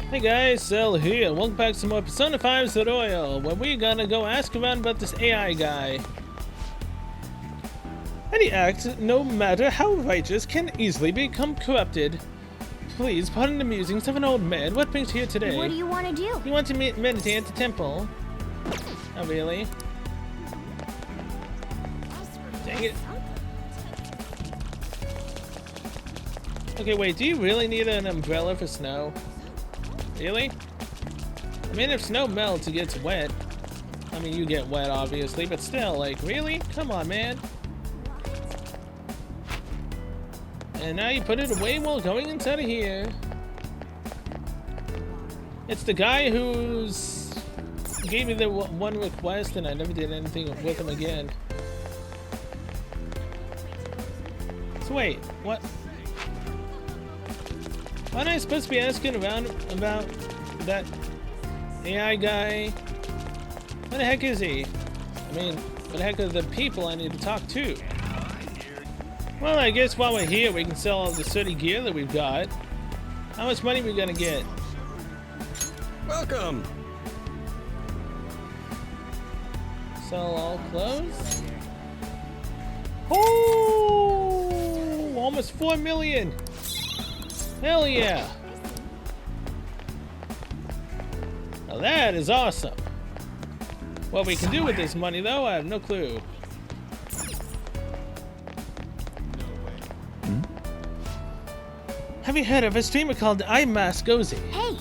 Hey guys, Cell here. Welcome back to some more Persona 5 tutorial, where we're gonna go ask around about this AI guy. Any act, no matter how righteous, can easily become corrupted. Please, pardon the musings of an old man. What brings you here today? What do you want to do? You want to meditate at the temple? Oh, really? Dang it. Okay, wait, do you really need an umbrella for snow? Really? I mean, if snow melts, it gets wet. I mean, you get wet, obviously, but still, like, really? Come on, man. And now you put it away while going inside of here. It's the guy who's gave me the one request, and I never did anything with him again. So wait, what? Aren't I supposed to be asking around about that AI guy? What the heck is he? I mean, what the heck are the people I need to talk to? Well, I guess while we're here, we can sell all the sooty gear that we've got. How much money are we gonna get? Welcome! Sell all clothes? Oh! Almost 4 million! Hell yeah! Now that is awesome! What we can do with this money, though, I have no clue. Have you heard of a streamer called iMask? Hey!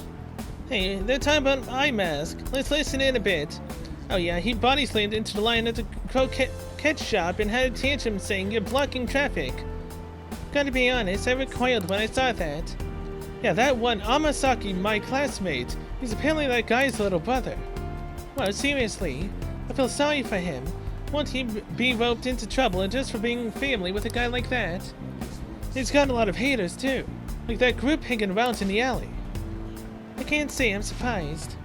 Hey, they're talking about iMask. Let's listen in a bit. Oh yeah, he body slammed into the line at the croquette shop and had a tantrum saying you're blocking traffic. Gotta be honest, I recoiled when I saw that. Yeah, that one Amasaki, my classmate. He's apparently that guy's little brother. Well, seriously, I feel sorry for him. Won't he be roped into trouble just for being family with a guy like that? He's got a lot of haters too, like that group hanging around in the alley. I can't say I'm surprised.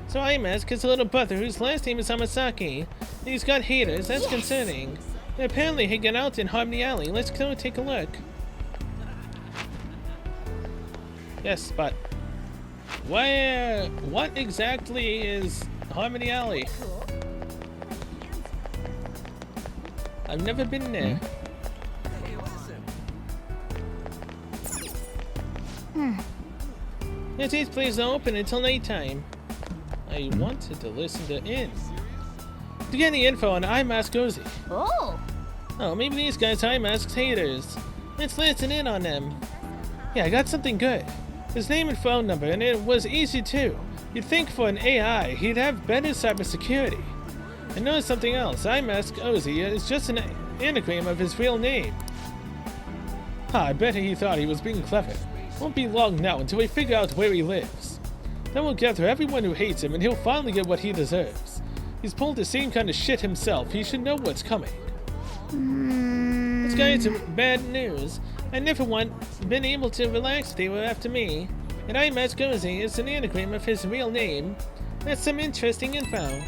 So iMask has a little brother whose last name is Amasaki, and he's got haters. That's concerning. They're apparently hanging out in Harmony Alley. Let's go take a look. Yes, but what exactly is Harmony Alley? I've never been there. These places don't open until nighttime. I wanted to listen to In. To get any info on iMask. Oh, maybe these guys are iMask's haters. Let's listen in on them. Yeah, I got something good. His name and phone number, and it was easy too. You'd think for an AI, he'd have better cybersecurity. And notice something else. iMask is just an anagram of his real name. I bet he thought he was being clever. Won't be long now until we figure out where he lives. Then we'll gather everyone who hates him and he'll finally get what he deserves. He's pulled the same kind of shit himself. He should know what's coming. This guy is bad news. I never been able to relax if they were after me. And iMask is an anagram of his real name. That's some interesting info.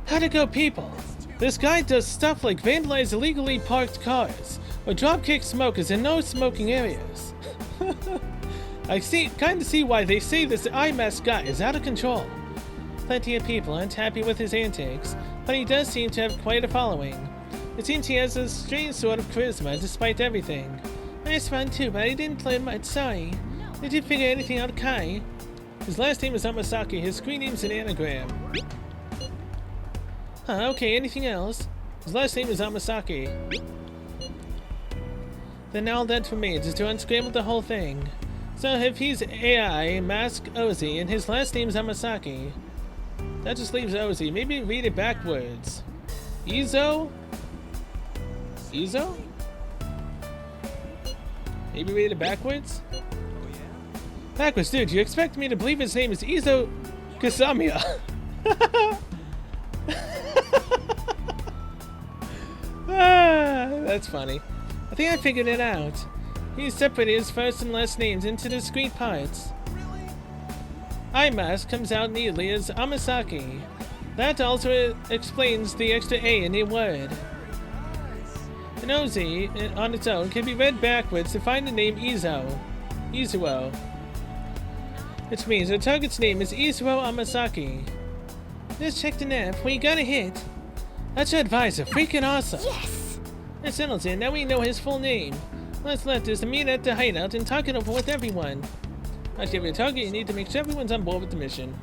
How'd it go, people? This guy does stuff like vandalize illegally parked cars, or dropkick smokers in no smoking areas. I kinda see why they say this iMask guy is out of control. Plenty of people aren't happy with his antics, but he does seem to have quite a following. It seems he has a strange sort of charisma despite everything. Nice fun too, but I didn't play much, sorry. Did you figure anything out, Kai? His last name is Amasaki, his screen name's an anagram. Okay, anything else? His last name is Amasaki. Then all that remains is to unscramble the whole thing. So if he's AI, Mask Ozzy, and his last name's Amasaki, that just leaves Ozzy. Maybe read it backwards. Izo? Izo? Maybe read it backwards? Backwards, dude, you expect me to believe his name is Izo Kasamiya? That's funny. I think I figured it out. He separated his first and last names into discrete parts. iMask comes out neatly as Amasaki. That also explains the extra A in the word. An OZ on its own can be read backwards to find the name Izo. Izuo. Which means the target's name is Izuo Amasaki. Just check the nav. We got a hit. That's your advisor. Freaking awesome. Yes! That settles it. Now we know his full name. What's left is to meet at the hideout and talk it over with everyone. Once you have your target, you need to make sure everyone's on board with the mission.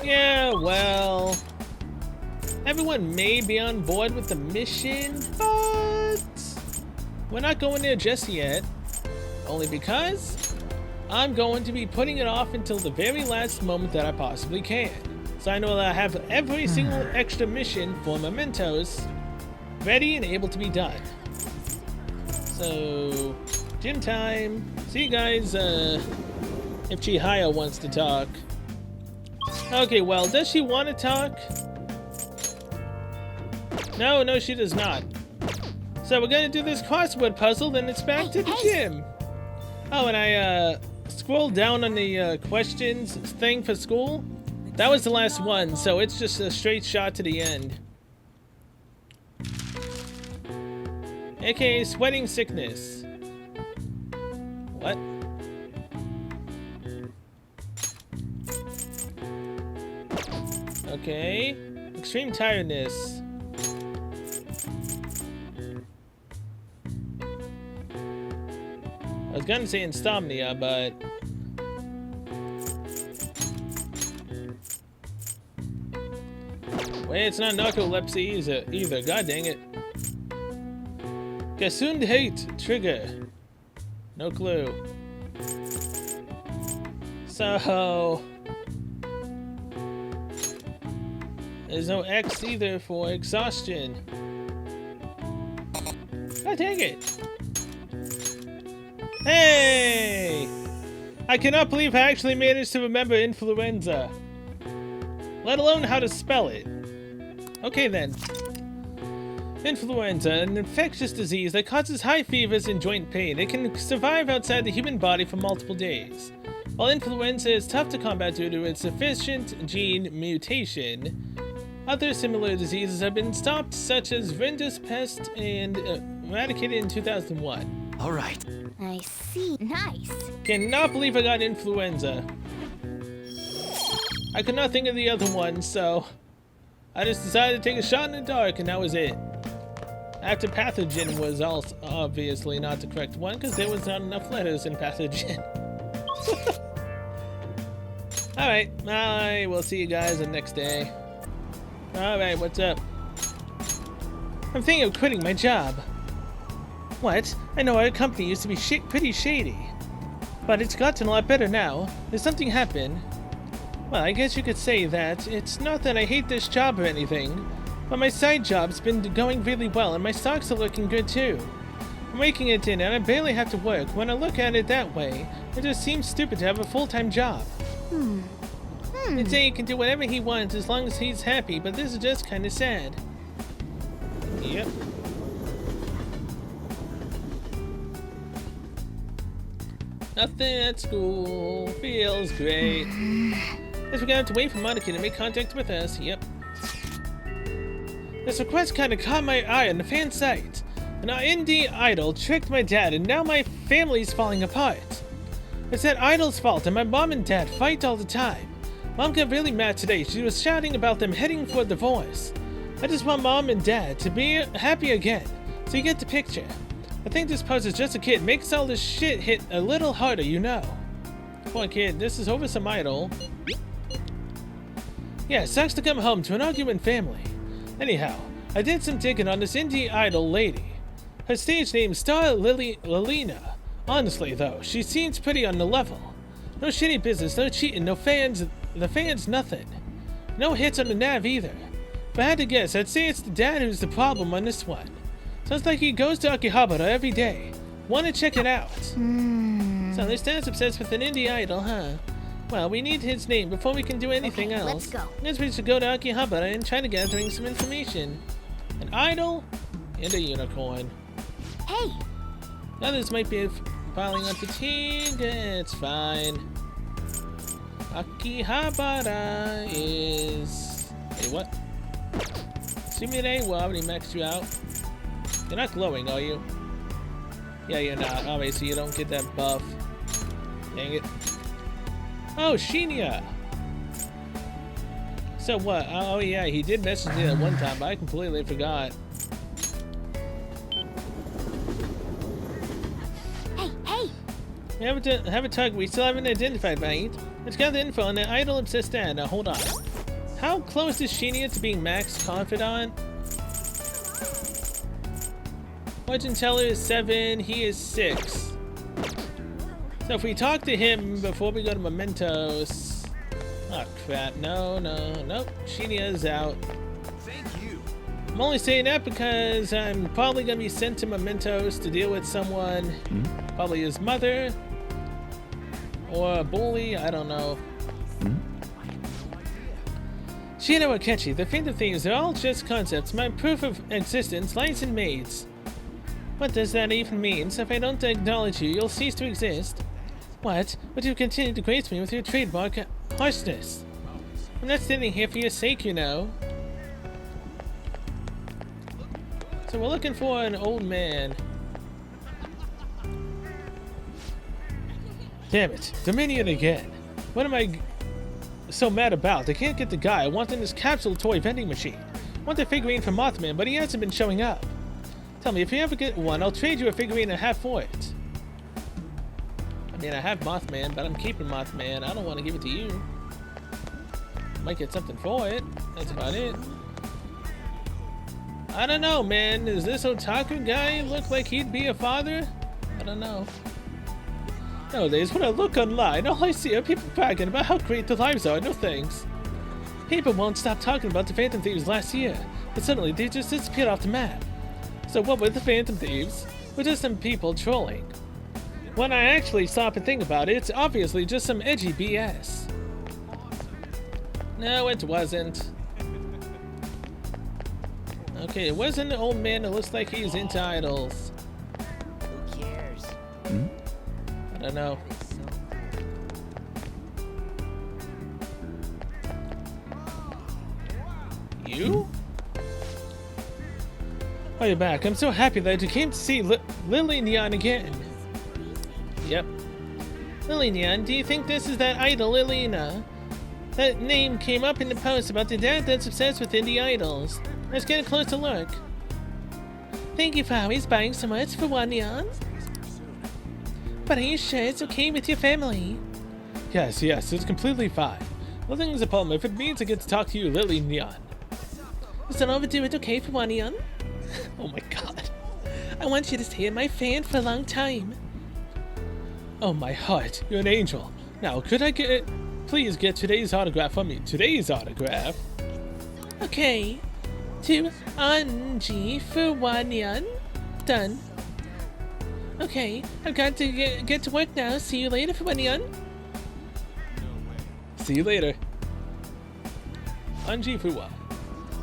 Yeah, well... everyone may be on board with the mission, but... we're not going there just yet. Only because... I'm going to be putting it off until the very last moment that I possibly can. So I know that I have every single extra mission for Mementos ready and able to be done. So, gym time. See you guys, if Chihaya wants to talk. Okay, well, does she want to talk? No, she does not. So we're gonna do this crossword puzzle, then it's back to the gym. Oh, and I, scrolled down on the, questions thing for school. That was the last one, so it's just a straight shot to the end. AKA sweating sickness. What? Okay. Extreme tiredness. I was gonna say insomnia, but... wait, it's not narcolepsy either. God dang it. Gesundheit trigger. No clue. So... there's no X either for exhaustion. God dang it. Hey! I cannot believe I actually managed to remember influenza. Let alone how to spell it. Okay then. Influenza, an infectious disease that causes high fevers and joint pain. It can survive outside the human body for multiple days. While influenza is tough to combat due to its sufficient gene mutation, other similar diseases have been stopped, such as Rinder's pest and eradicated in 2001. All right. I see. Nice. Cannot believe I got influenza. I could not think of the other one, so I just decided to take a shot in the dark, and that was it. After pathogen was also obviously not the correct one, because there was not enough letters in pathogen. Alright, I will see you guys the next day. Alright, what's up? I'm thinking of quitting my job. What? I know our company used to be pretty shady. But it's gotten a lot better now. Did something happen? Well, I guess you could say that. It's not that I hate this job or anything, but my side job's been going really well and my stocks are looking good too. I'm making it in and I barely have to work. When I look at it that way, it just seems stupid to have a full-time job. They'd say he can do whatever he wants as long as he's happy, but this is just kinda sad. Yep. Nothing at school. Feels great. Guess we're gonna have to wait for Monica to make contact with us. Yep. This request kinda caught my eye on the fan site. An indie idol tricked my dad and now my family's falling apart. It's that idol's fault and my mom and dad fight all the time. Mom got really mad today. She was shouting about them heading for divorce. I just want mom and dad to be happy again. So you get the picture. I think this post is just a kid. Makes all this shit hit a little harder, you know. Come on, kid. This is over some idol. Yeah, it sucks to come home to an arguing family. Anyhow, I did some digging on this indie idol lady. Her stage name's Star Lilina. Honestly, though, she seems pretty on the level. No shitty business, no cheating, no fans. The fans, nothing. No hits on the nav either. If I had to guess, I'd say it's the dad who's the problem on this one. Sounds like he goes to Akihabara every day. Wanna check it out? So this dad's obsessed with an indie idol, huh? Well, we need his name before we can do anything else. Let's go. Guess we should go to Akihabara and try to gathering some information. An idol and a unicorn. Hey! Others might be filing on fatigue. It's fine. Akihabara is... Wait, what? Simulate? Well, I already maxed you out. You're not glowing, are you? Yeah, you're not. Obviously, you don't get that buff. Dang it. Oh, Shinya! So what? Oh yeah, he did message me that one time, but I completely forgot. Hey! Have a tug we still haven't identified, right? Let's gather info on the idol obsessed dad. Now hold on. How close is Shinya to being Mac's confidant? Fortune teller is 7, he is 6. So if we talk to him before we go to Mementos... Oh crap, nope, Shinya is out. Thank you. I'm only saying that because I'm probably going to be sent to Mementos to deal with someone, probably his mother, or a bully, I don't know. Shinya or Ketchy, the Phantom Thieves, they're all just concepts. My proof of existence lies in maids. What does that even mean? So if I don't acknowledge you, you'll cease to exist. What? Would you continue to grace me with your trademark harshness? I'm not standing here for your sake, you know. So we're looking for an old man. Damn it, Dominion again. What am I so mad about? I can't get the guy I want in this capsule toy vending machine. I want the figurine from Mothman, but he hasn't been showing up. Tell me, if you ever get one, I'll trade you a figurine and a half for it. I mean, I have Mothman, but I'm keeping Mothman. I don't want to give it to you. Might get something for it. That's about it. I don't know, man. Does this otaku guy look like he'd be a father? I don't know. Nowadays, when I look online, all I see are people bragging about how great their lives are. No thanks. People won't stop talking about the Phantom Thieves last year, but suddenly they just disappeared off the map. So what were the Phantom Thieves? We're just some people trolling. When I actually stop and think about it, it's obviously just some edgy BS. No, it wasn't. Okay, it wasn't an old man that looks like he's into idols. Who cares? I don't know. You? Oh, you're back. I'm so happy that you came to see Lily Neon again. Yep. Lily Neon, do you think this is that idol, Lilina? That name came up in the post about the dad that's obsessed with indie idols. Let's get a closer look. Thank you for always buying so much for one, Neon. But are you sure it's okay with your family? Yes, it's completely fine. Nothing's a problem if it means I get to talk to you, Lily Neon. Just don't overdo it, okay, for one, Neon? Oh my god. I want you to stay my fan for a long time. Oh my heart, you're an angel. Now, could I please get today's autograph from me? Today's autograph? Okay. To Anji for one yen. Done. Okay, I've got to get to work now. See you later for one yen. See you later. Anji Fuwa.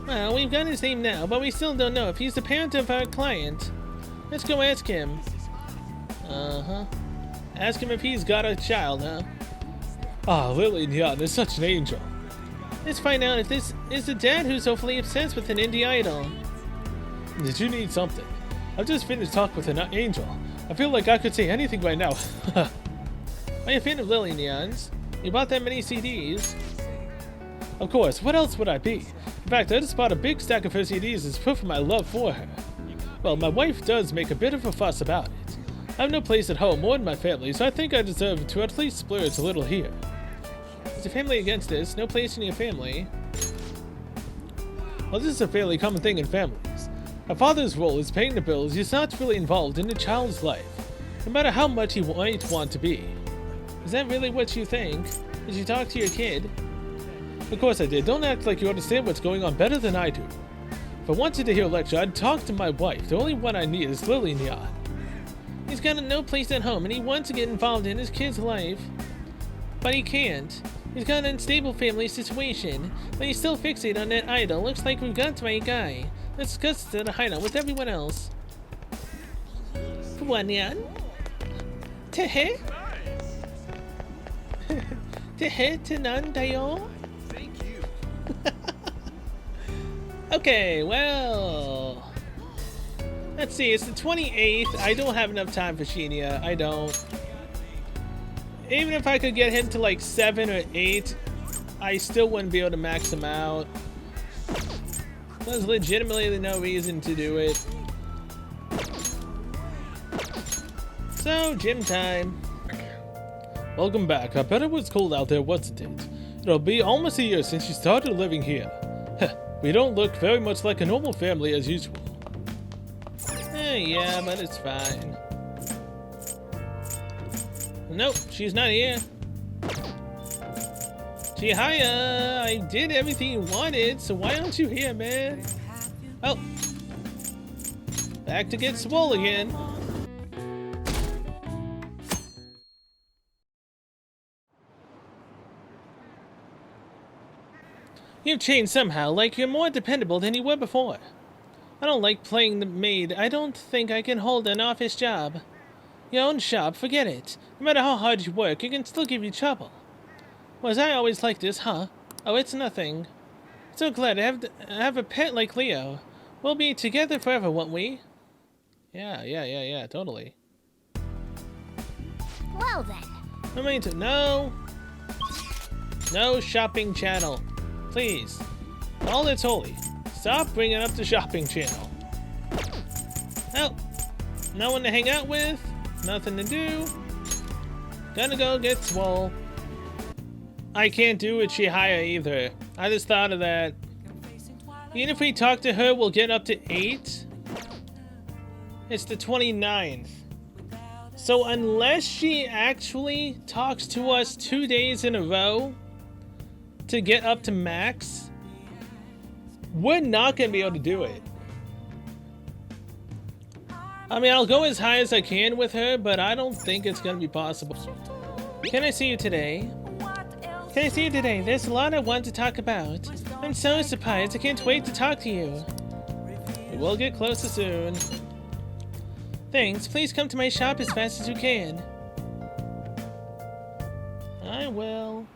Well, we've got his name now, but we still don't know if he's the parent of our client. Let's go ask him. Uh-huh. Ask him if he's got a child, huh? Ah, Lily Neon is such an angel. Let's find out if this is the dad who's hopefully obsessed with an indie idol. Did you need something? I've just finished talking with an angel. I feel like I could say anything right now. Are you a fan of Lily Neon's? You bought that many CDs? Of course, what else would I be? In fact, I just bought a big stack of her CDs as proof of my love for her. Well, my wife does make a bit of a fuss about it. I have no place at home or in my family, so I think I deserve to at least splurge a little here. Is your family against this? No place in your family? Well, this is a fairly common thing in families. A father's role is paying the bills. He's not really involved in the child's life, no matter how much he might want to be. Is that really what you think? Did you talk to your kid? Of course I did. Don't act like you understand what's going on better than I do. If I wanted to hear a lecture, I'd talk to my wife. The only one I need is Lily Neon. He's got no place at home and he wants to get involved in his kid's life. But he can't. He's got an unstable family situation, but he's still fixated on that idol. Looks like we've got the right guy. Let's discuss this at a hideout with everyone else. Wanyan? Tehe? Tehe tenan dayo? Thank you. Okay, well... Let's see, it's the 28th. I don't have enough time for Shinya. I don't. Even if I could get him to like 7 or 8, I still wouldn't be able to max him out. There's legitimately no reason to do it. So, gym time. Welcome back. I bet it was cold out there, wasn't it? It'll be almost a year since you started living here. We don't look very much like a normal family as usual. Yeah, but it's fine. Nope, she's not here. Chihaya, I did everything you wanted, so why aren't you here, man? Oh. Back to get swole again. You've changed somehow, like you're more dependable than you were before. I don't like playing the maid. I don't think I can hold an office job. Your own shop, forget it. No matter how hard you work, it can still give you trouble. Was I always like this, huh? Oh, it's nothing. So glad to have a pet like Leo. We'll be together forever, won't we? Yeah, totally. Well then. I mean to no shopping channel. Please. All that's holy. Stop bringing up the shopping channel. Oh, no one to hang out with. Nothing to do. Gonna go get swole. I can't do it Chihaya either. I just thought of that. Even if we talk to her, we'll get up to 8. It's the 29th. So unless she actually talks to us 2 days in a row to get up to max, we're not gonna be able to do it. I mean, I'll go as high as I can with her, but I don't think it's gonna be possible. Can I see you today? Can I see you today? There's a lot I want to talk about. I'm so surprised. I can't wait to talk to you. We'll get closer soon. Thanks. Please come to my shop as fast as you can. I will.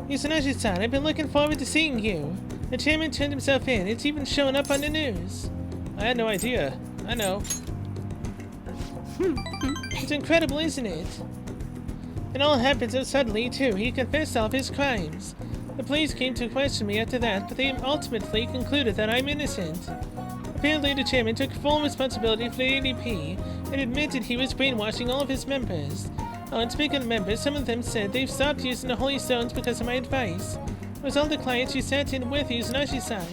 Yusunashi-san, I've been looking forward to seeing you. The chairman turned himself in. It's even shown up on the news. I had no idea. I know. It's incredible, isn't it? It all happened so suddenly, too. He confessed all of his crimes. The police came to question me after that, but they ultimately concluded that I'm innocent. Apparently, the chairman took full responsibility for the ADP and admitted he was brainwashing all of his members. Oh, and speaking of members, some of them said they've stopped using the holy stones because of my advice. It was all the clients you sat in with Yusunashi-san.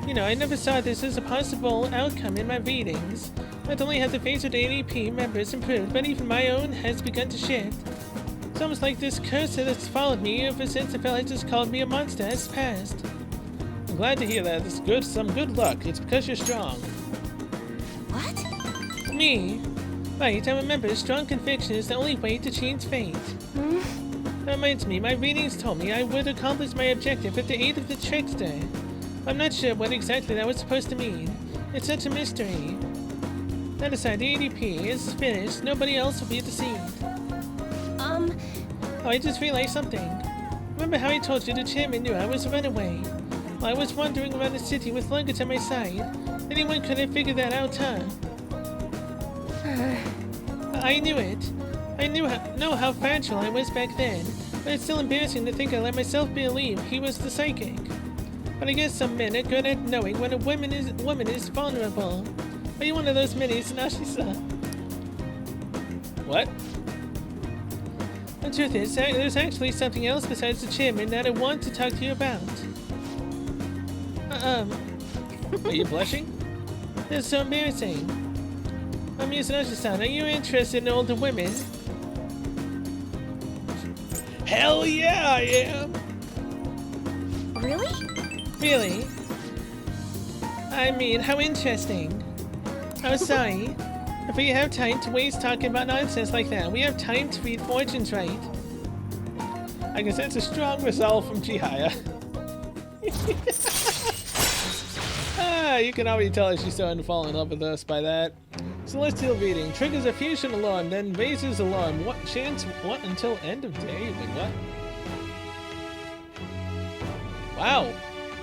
You know, I never saw this as a possible outcome in my readings. Not only have the face of the ADP members improved, but even my own has begun to shift. It's almost like this curse that's followed me ever since the fella just called me a monster has passed. I'm glad to hear that. It's good, some good luck. It's because you're strong. What? Me? Right, I remember strong conviction is the only way to change fate. That reminds me, my readings told me I would accomplish my objective with the aid of the trickster. I'm not sure what exactly that was supposed to mean. It's such a mystery. That aside, the ADP is finished. Nobody else will be deceived. Oh, I just realized something. Remember how I told you the chairman knew I was a runaway? Well, I was wandering around the city with luggage on my side. Anyone could have figured that out, huh? I knew it. I know how fragile I was back then, but it's still embarrassing to think I let myself believe he was the psychic. But I guess some men are good at knowing when a woman is vulnerable. Are you one of those minis, Nashi-san? What? The truth is, there's actually something else besides the chairman that I want to talk to you about. Are you blushing? That's so embarrassing. Yusunashi-san, are you interested in older women? Hell yeah, I am! Really? Really? I mean, how interesting. Oh, sorry. If we have time to waste talking about nonsense like that, we have time to read fortunes, right? I can sense a strong resolve from Chihaya. You can already tell she's starting to fall in love with us by that. Celestial reading triggers a fusion alarm, then raises alarm. What chance? What until end of day? Wait, what? Wow.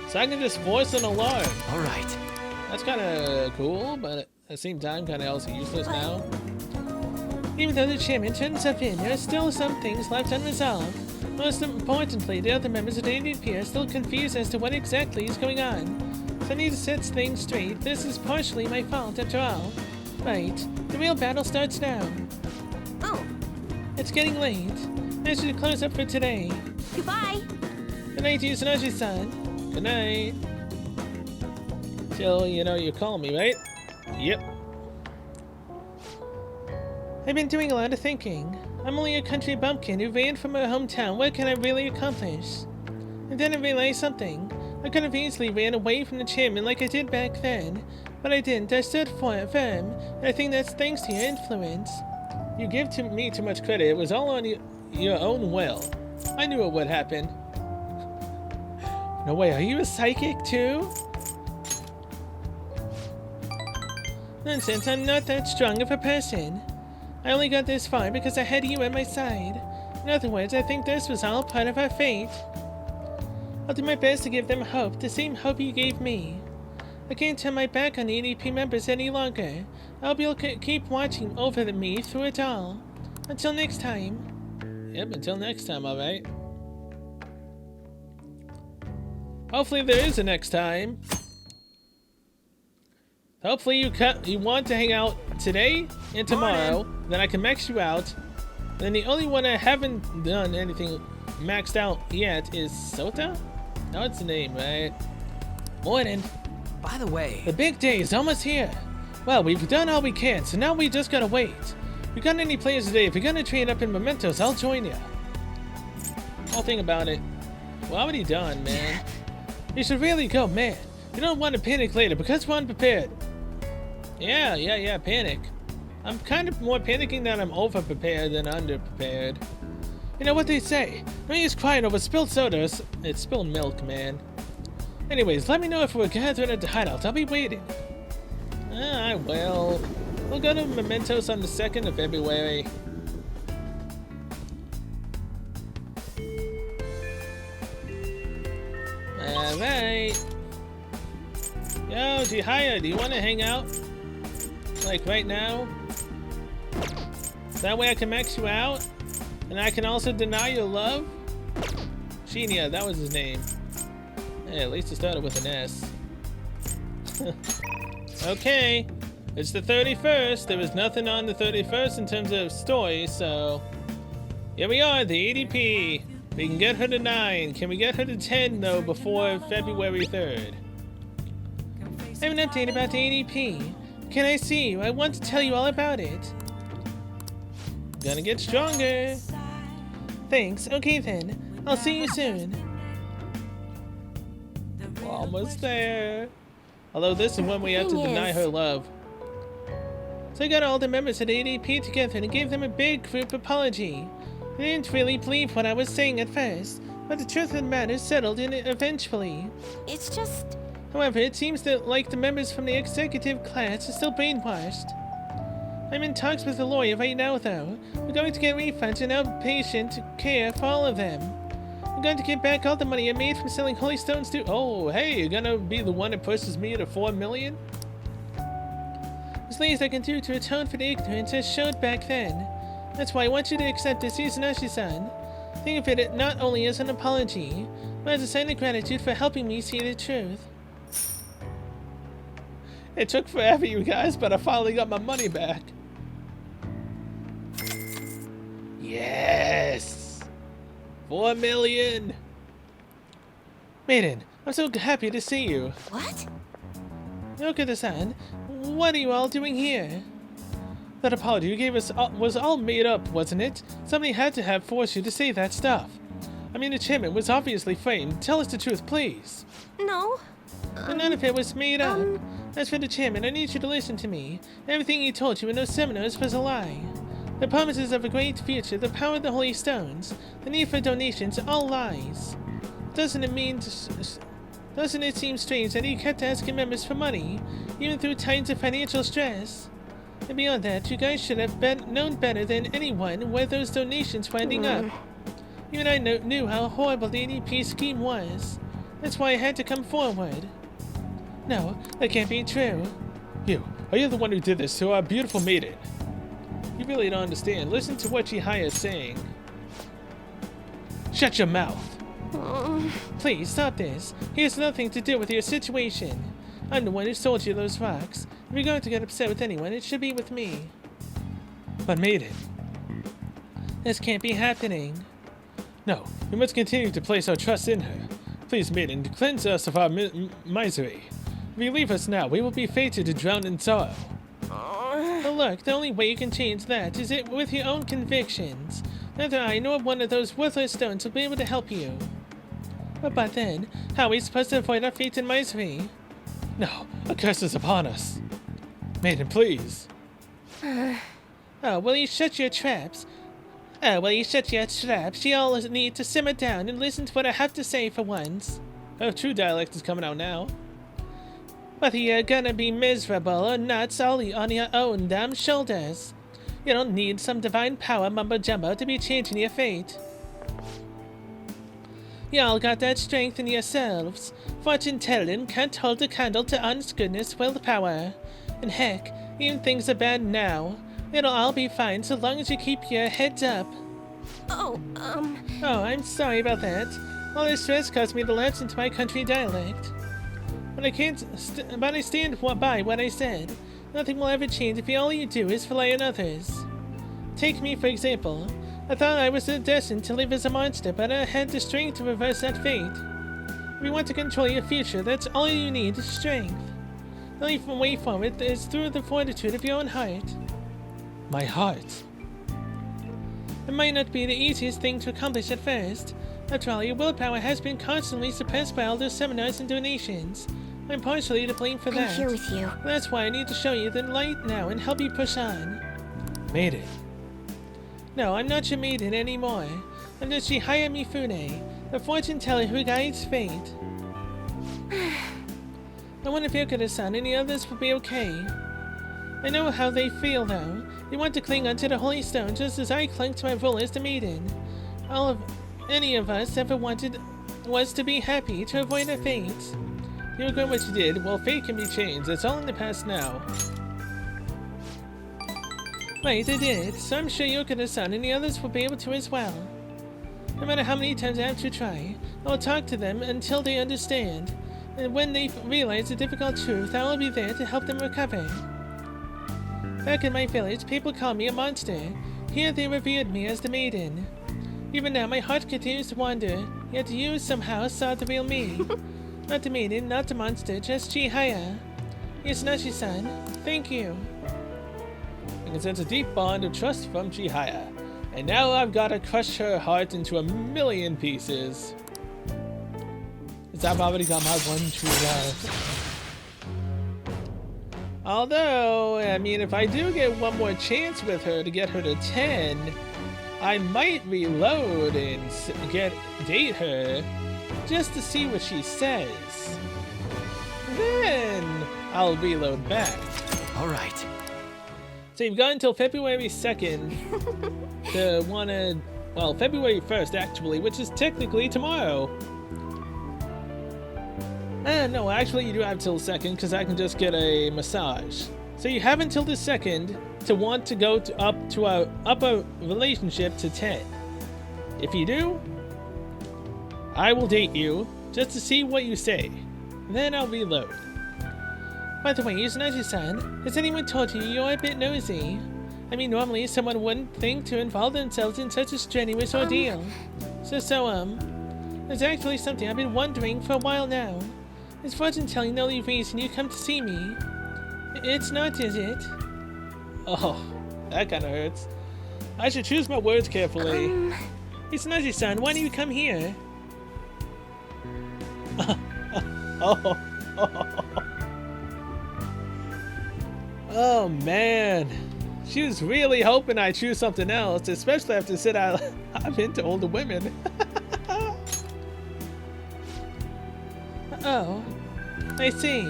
So I can just force an alarm. All right. That's kind of cool, but at the same time, kind of also useless now. Even though the chairman turns up in, there are still some things left unresolved. Most importantly, the other members of the ADP are still confused as to what exactly is going on. So I need to set things straight. This is partially my fault, after all. Right, the real battle starts now. Oh, It's getting late. I should close up for today. goodbye. Good night to you, Sonaji-san. Good night. Till, you call me, right? Yep. I've been doing a lot of thinking. I'm only a country bumpkin who ran from my hometown. What can I really accomplish? And then I realized something. I could have easily ran away from the chairman like I did back then. But I didn't. I stood firm. And I think that's thanks to your influence. You give me too much credit. It was all on your own will. I knew it would happen. No way, are you a psychic too? Nonsense, I'm not that strong of a person. I only got this far because I had you at my side. In other words, I think this was all part of our fate. I'll do my best to give them hope, the same hope you gave me. I can't turn my back on the ADP members any longer. I'll be able to keep watching over me through it all. Until next time. Yep, until next time, alright. Hopefully there is a next time. Hopefully you want to hang out today and tomorrow. Then I can max you out. Then the only one I haven't done anything maxed out yet is Sota? No, it's the name, right? Morning. By the way, The big day is almost here. Well, we've done all we can, so now we just gotta wait. If you got any players today, if you're gonna train up in mementos, I'll join you. I'll think about it. Well, already done, man. You should really go, man. You don't want to panic later because we're unprepared. Yeah, panic. I'm kind of more panicking that I'm over-prepared than under-prepared. You know what they say? No use crying over spilled soda. It's spilled milk, man. Anyways, let me know if we're gathering at the hideout. I'll be waiting. I will. We'll go to Mementos on the 2nd of February. Alright. Yo, Jihaya, do you want to hang out? Like right now? That way I can max you out? And I can also deny your love? Shinya, that was his name. Hey, at least it started with an S. Okay. It's the 31st. There was nothing on the 31st in terms of story, so... Here we are, the ADP. We can get her to 9. Can we get her to 10, though, before February 3rd? I have an update about the ADP. Can I see you? I want to tell you all about it. Gonna get stronger. Thanks. Okay, then. I'll see you soon. We're almost there. Although this is when we have to deny her love. So I got all the members of the ADP together and gave them a big group apology. They didn't really believe what I was saying at first, but the truth of the matter settled in it eventually. It's just... However, it seems that like the members from the executive class are still brainwashed. I'm in talks with a lawyer right now, though. We're going to get refunds and outpatient care for all of them. I'm going to get back all the money I made from selling holy stones to... Oh, hey, you're gonna be the one that pushes me to 4 million? There's things I can do to atone for the ignorance I showed back then. That's why I want you to accept this Izanashi-san. Think of it not only as an apology, but as a sign of gratitude for helping me see the truth. It took forever, you guys, but I finally got my money back. Yes! 4 million! Maiden, I'm so happy to see you. What? Okada-san, what are you all doing here? That apology you gave us was all made up, wasn't it? Somebody had to have forced you to say that stuff. I mean, the chairman was obviously framed. Tell us the truth, please. No. And none of it was made up. As for the chairman, I need you to listen to me. Everything he told you in those seminars was a lie. The promises of a great future, the power of the holy stones, the need for donations, all lies. Doesn't it seem strange that he kept asking members for money, even through times of financial stress? And beyond that, you guys should have known better than anyone where those donations were ending up. Even I knew how horrible the ADP scheme was. That's why I had to come forward. No, that can't be true. You, are you the one who did this to our beautiful maiden? You really don't understand. Listen to what Chihaya is saying. Shut your mouth. Please, stop this. He has nothing to do with your situation. I'm the one who sold you those rocks. If you're going to get upset with anyone, it should be with me. But maiden, this can't be happening. No, we must continue to place our trust in her. Please, maiden, cleanse us of our misery. If you leave us now, we will be fated to drown in sorrow. But look, the only way you can change that is it with your own convictions. Neither I nor one of those worthless stones will be able to help you. But then, how are we supposed to avoid our fate and misery? No, a curse is upon us. Maiden, please. Oh, will you shut your traps? You all need to simmer down and listen to what I have to say for once. Oh, true dialect is coming out now. Whether you're gonna be miserable or not, it's all on your own damn shoulders. You don't need some divine power mumbo-jumbo to be changing your fate. Y'all got that strength in yourselves. Fortune-telling can't hold a candle to honest goodness willpower. And heck, even things are bad now. It'll all be fine so long as you keep your heads up. Oh, Oh, I'm sorry about that. All this stress caused me to lapse into my country dialect. But I stand by what I said. Nothing will ever change if all you do is rely on others. Take me, for example. I thought I was destined to live as a monster, but I had the strength to reverse that fate. If you want to control your future, that's all you need is strength. The only way forward is through the fortitude of your own heart. My heart? It might not be the easiest thing to accomplish at first. After all, your willpower has been constantly suppressed by all those seminars and donations. I'm partially to blame for that. I'm here with you. That's why I need to show you the light now and help you push on. Maiden. No, I'm not your maiden anymore. I'm just Chihaya Mifune, the fortune teller who guides fate. I wonder if Yokota-san and the others will be okay. I know how they feel though. They want to cling onto the holy stone just as I clung to my role as the maiden. Any of us ever wanted was to be happy, to avoid our fate. You regret what you did. Well, fate can be changed. It's all in the past now. Right, I did. So I'm sure Yokota-san and the others will be able to as well. No matter how many times I have to try, I will talk to them until they understand. And when they realize the difficult truth, I will be there to help them recover. Back in my village, people called me a monster. Here they revered me as the maiden. Even now, my heart continues to wander, yet you somehow saw the real me. Not the maiden, not the monster, just Chihaya. Yes, Nashi-san, thank you. I can sense a deep bond of trust from Chihaya. And now I've got to crush her heart into a million pieces. Because I've already got my one true love. Although, I mean, if I do get one more chance with her to get her to 10, I might reload and date her just to see what she says. Then I'll reload back. All right. So you've got until February 2nd to well, February 1st actually, which is technically tomorrow. No, actually you do have till the 2nd because I can just get a massage. So you have until the 2nd to want to go up a relationship to 10. If you do, I will date you just to see what you say. Then I'll reload. By the way, Izanaji-san, has anyone told you you're a bit nosy? I mean, normally someone wouldn't think to involve themselves in such a strenuous ordeal. There's actually something I've been wondering for a while now. Is fortune telling the only reason you come to see me? It's not, is it? Oh, that kinda hurts. I should choose my words carefully. Izanaji-san, why do you come here? Oh man, she was really hoping I choose something else, especially after said I'm into older women. Oh, I see.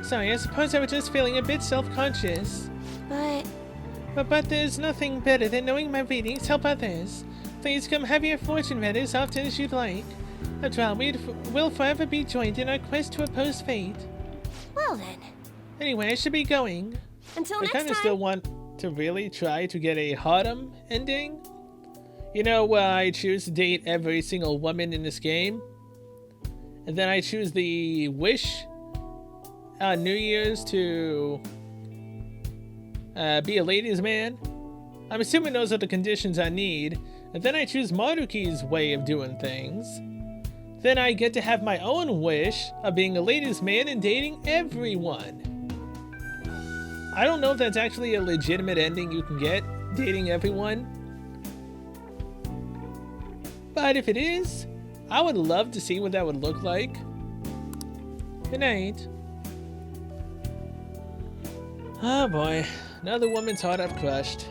Sorry, I suppose I was just feeling a bit self-conscious. But there's nothing better than knowing my readings help others. Please come have your fortune read as often as you'd like. After all, we'll forever be joined in our quest to oppose fate. Well then, Anyway, I should be going. until I next kind of time. still want to really try to get a Harem ending. You know, where I choose to date every single woman in this game. And then I choose the wish on New Year's to be a ladies' man. I'm assuming those are the conditions I need. And then I choose Maruki's way of doing things. Then I get to have my own wish of being a ladies' man and dating everyone. I don't know if that's actually a legitimate ending you can get, dating everyone. But if it is, I would love to see what that would look like. Good night. Oh boy, another woman's heart I've crushed.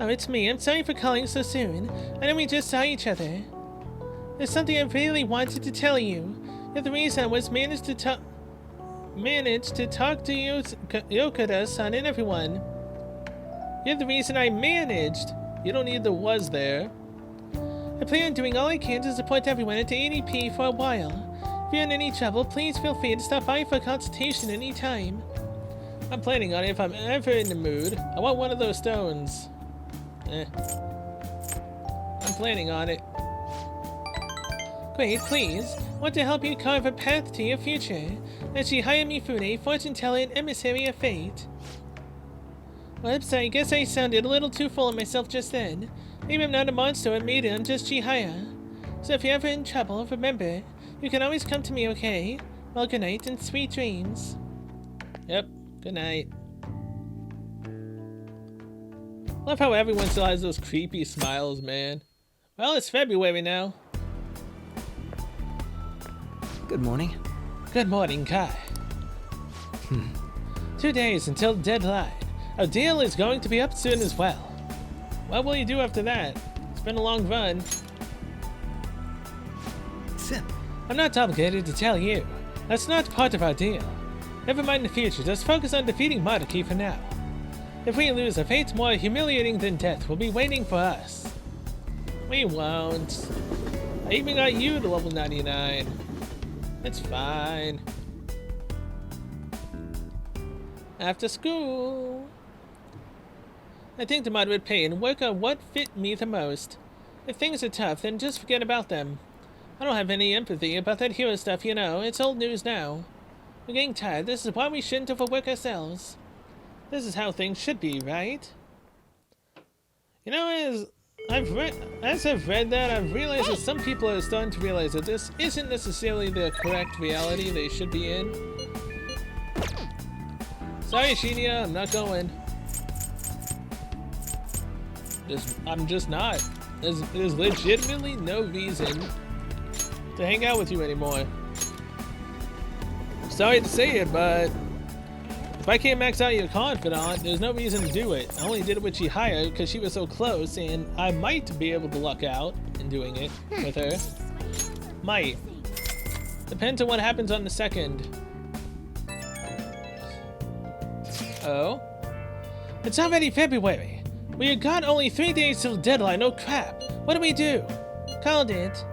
Oh, it's me. I'm sorry for calling so soon. I know we just saw each other. There's something I really wanted to tell you. You're the reason I was managed to talk to Yokota-san and everyone. You're the reason I managed. You don't need the was there. I plan on doing all I can to support everyone at the ADP for a while. If you're in any trouble, please feel free to stop by for a consultation anytime. I'm planning on it if I'm ever in the mood. I want one of those stones. I'm planning on it. Great, please. Want to help you carve a path to your future. As Chihaya Mifune, fortune teller and emissary of fate. Whoops, I guess I sounded a little too full of myself just then. Maybe I'm not a monster or maiden, I'm just Chihaya. So if you're ever in trouble, remember, you can always come to me, okay? Well, good night and sweet dreams. Yep, good night. Love how everyone still has those creepy smiles, man. Well, it's February now. Good morning. Good morning, Kai. 2 days until the deadline. Our deal is going to be up soon as well. What will you do after that? It's been a long run. Sip. I'm not obligated to tell you. That's not part of our deal. Never mind the future, just focus on defeating Maruki for now. If we lose, a fate more humiliating than death will be waiting for us. We won't. I even got you to level 99. It's fine. After school. I think the moderate pay and work on what fit me the most. If things are tough, then just forget about them. I don't have any empathy about that hero stuff, you know. It's old news now. We're getting tired. This is why we shouldn't overwork ourselves. This is how things should be, right? You know, as I've read that, I've realized that some people are starting to realize that this isn't necessarily the correct reality they should be in. Sorry, Shinya, I'm not going. I'm just not. There's legitimately no reason to hang out with you anymore. Sorry to say it, but if I can't max out your confidant, there's no reason to do it. I only did it with Chihaya because she was so close, and I might be able to luck out in doing it with her. Might. Depends on what happens on the second. Oh? It's already February. We got only 3 days till the deadline. Oh crap. What do we do? Called it.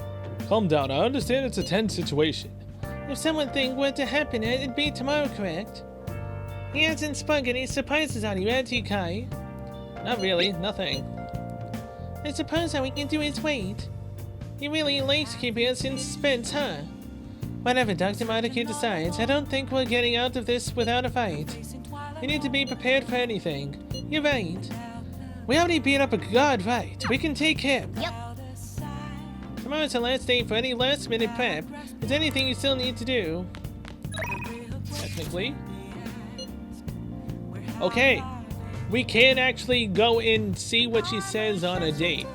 Calm down. I understand it's a tense situation. If something were to happen, it'd be tomorrow, correct? He hasn't sprung any surprises on you, has he, Kai? Not really. Nothing. I suppose all we can do is wait. He really likes keeping us in suspense, huh? Whatever Dr. Maruki decides, I don't think we're getting out of this without a fight. We need to be prepared for anything. You're right. We already beat up a guard, right? We can take him. Yep. Tomorrow's the last day for any last-minute prep. Is there anything you still need to do? Technically. Okay. We can actually go and see what she says on a date.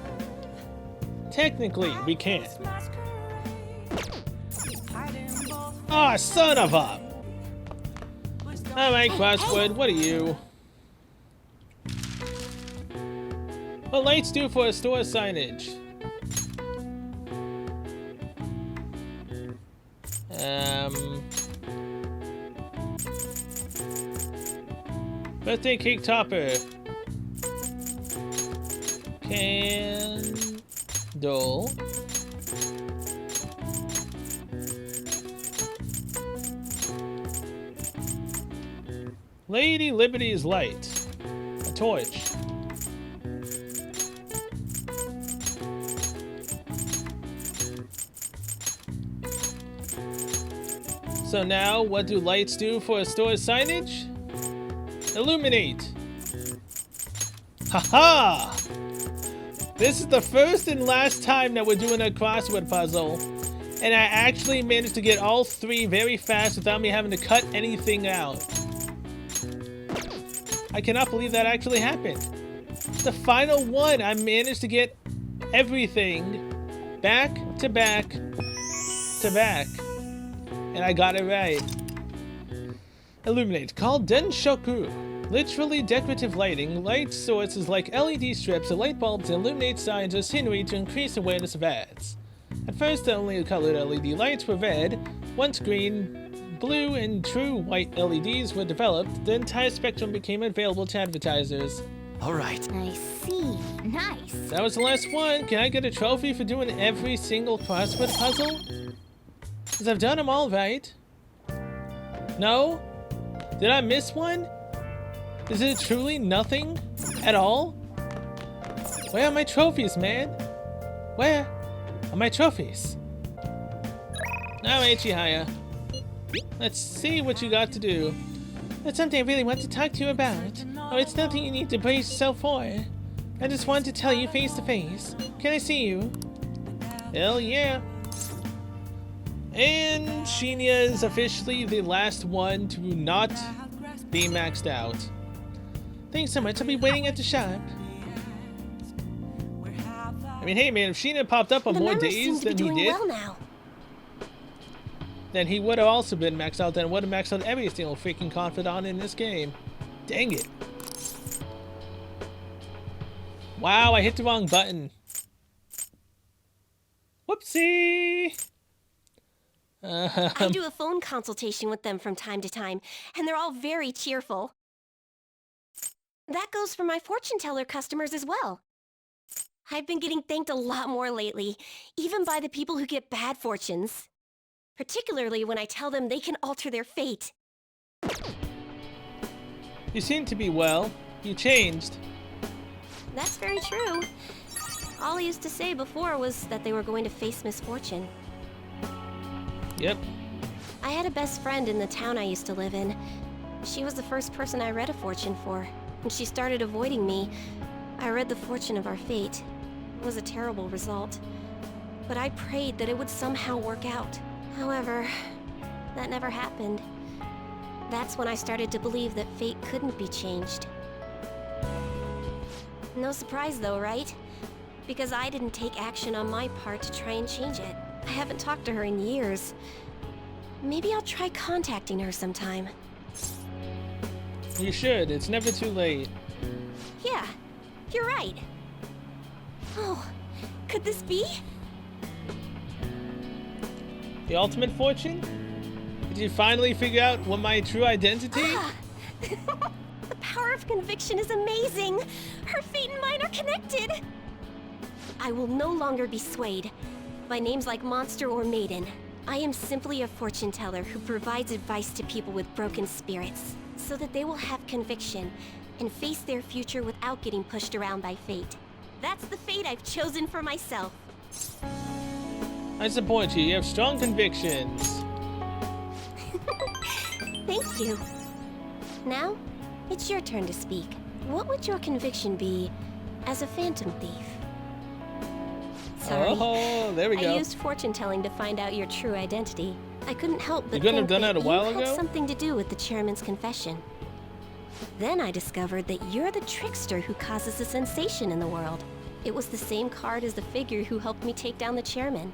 Technically, we can. Ah, oh, son of a! Alright, Crosswood, what are you? What lights do for a store signage? Birthday cake topper. Candle. Lady Liberty's light. A torch. So now, what do lights do for a store's signage? Illuminate. Haha! This is the first and last time that we're doing a crossword puzzle. And I actually managed to get all three very fast without me having to cut anything out. I cannot believe that actually happened. The final one, I managed to get everything back to back to back. And I got it right. Illuminate. Called Denshoku. Literally decorative lighting. Light sources like LED strips or light bulbs illuminate signs or scenery to increase awareness of ads. At first, the only colored LED lights were red. Once green, blue, and true white LEDs were developed, the entire spectrum became available to advertisers. All right. I see. Nice. That was the last one. Can I get a trophy for doing every single crossword puzzle? Because I've done them all right. No? Did I miss one? Is it truly nothing at all? Where are my trophies, man? Where are my trophies? Now, Chihaya. Let's see what you got to do. That's something I really want to talk to you about. Oh, it's nothing you need to brace yourself for. I just wanted to tell you face to face. Can I see you? Hell yeah. And Shinya is officially the last one to not be maxed out. Thanks so much. I'll be waiting at the shop. I mean, hey man, if Shinya popped up on The more members days seem to be than he doing did, well now. then he would have also been maxed out. Then would have maxed out every single freaking confidant in this game. Dang it. Wow, I hit the wrong button. Whoopsie. I do a phone consultation with them from time to time, and they're all very cheerful. That goes for my fortune teller customers as well. I've been getting thanked a lot more lately, even by the people who get bad fortunes. Particularly when I tell them they can alter their fate. You seem to be well. You changed. That's very true. All I used to say before was that they were going to face misfortune. Yep. I had a best friend in the town I used to live in. She was the first person I read a fortune for. When she started avoiding me, I read the fortune of our fate. It was a terrible result. But I prayed that it would somehow work out. However, that never happened. That's when I started to believe that fate couldn't be changed. No surprise though, right? Because I didn't take action on my part to try and change it. I haven't talked to her in years. Maybe I'll try contacting her sometime. You should. It's never too late. Yeah, you're right. Oh, could this be? The ultimate fortune? Did you finally figure out what my true identity? The power of conviction is amazing. Her fate and mine are connected. I will no longer be swayed by names like monster or maiden. I am simply a fortune teller who provides advice to people with broken spirits, so that they will have conviction and face their future without getting pushed around by fate. That's the fate I've chosen for myself. I support you. You have strong convictions. Thank you. Now, it's your turn to speak. What would your conviction be as a phantom thief? Sorry. Oh, there we go. I used fortune telling to find out your true identity. I couldn't help but You couldn't have think done that a while you had ago? something to do with the chairman's confession. Then I discovered that you're the trickster who causes a sensation in the world. It was the same card as the figure who helped me take down the chairman.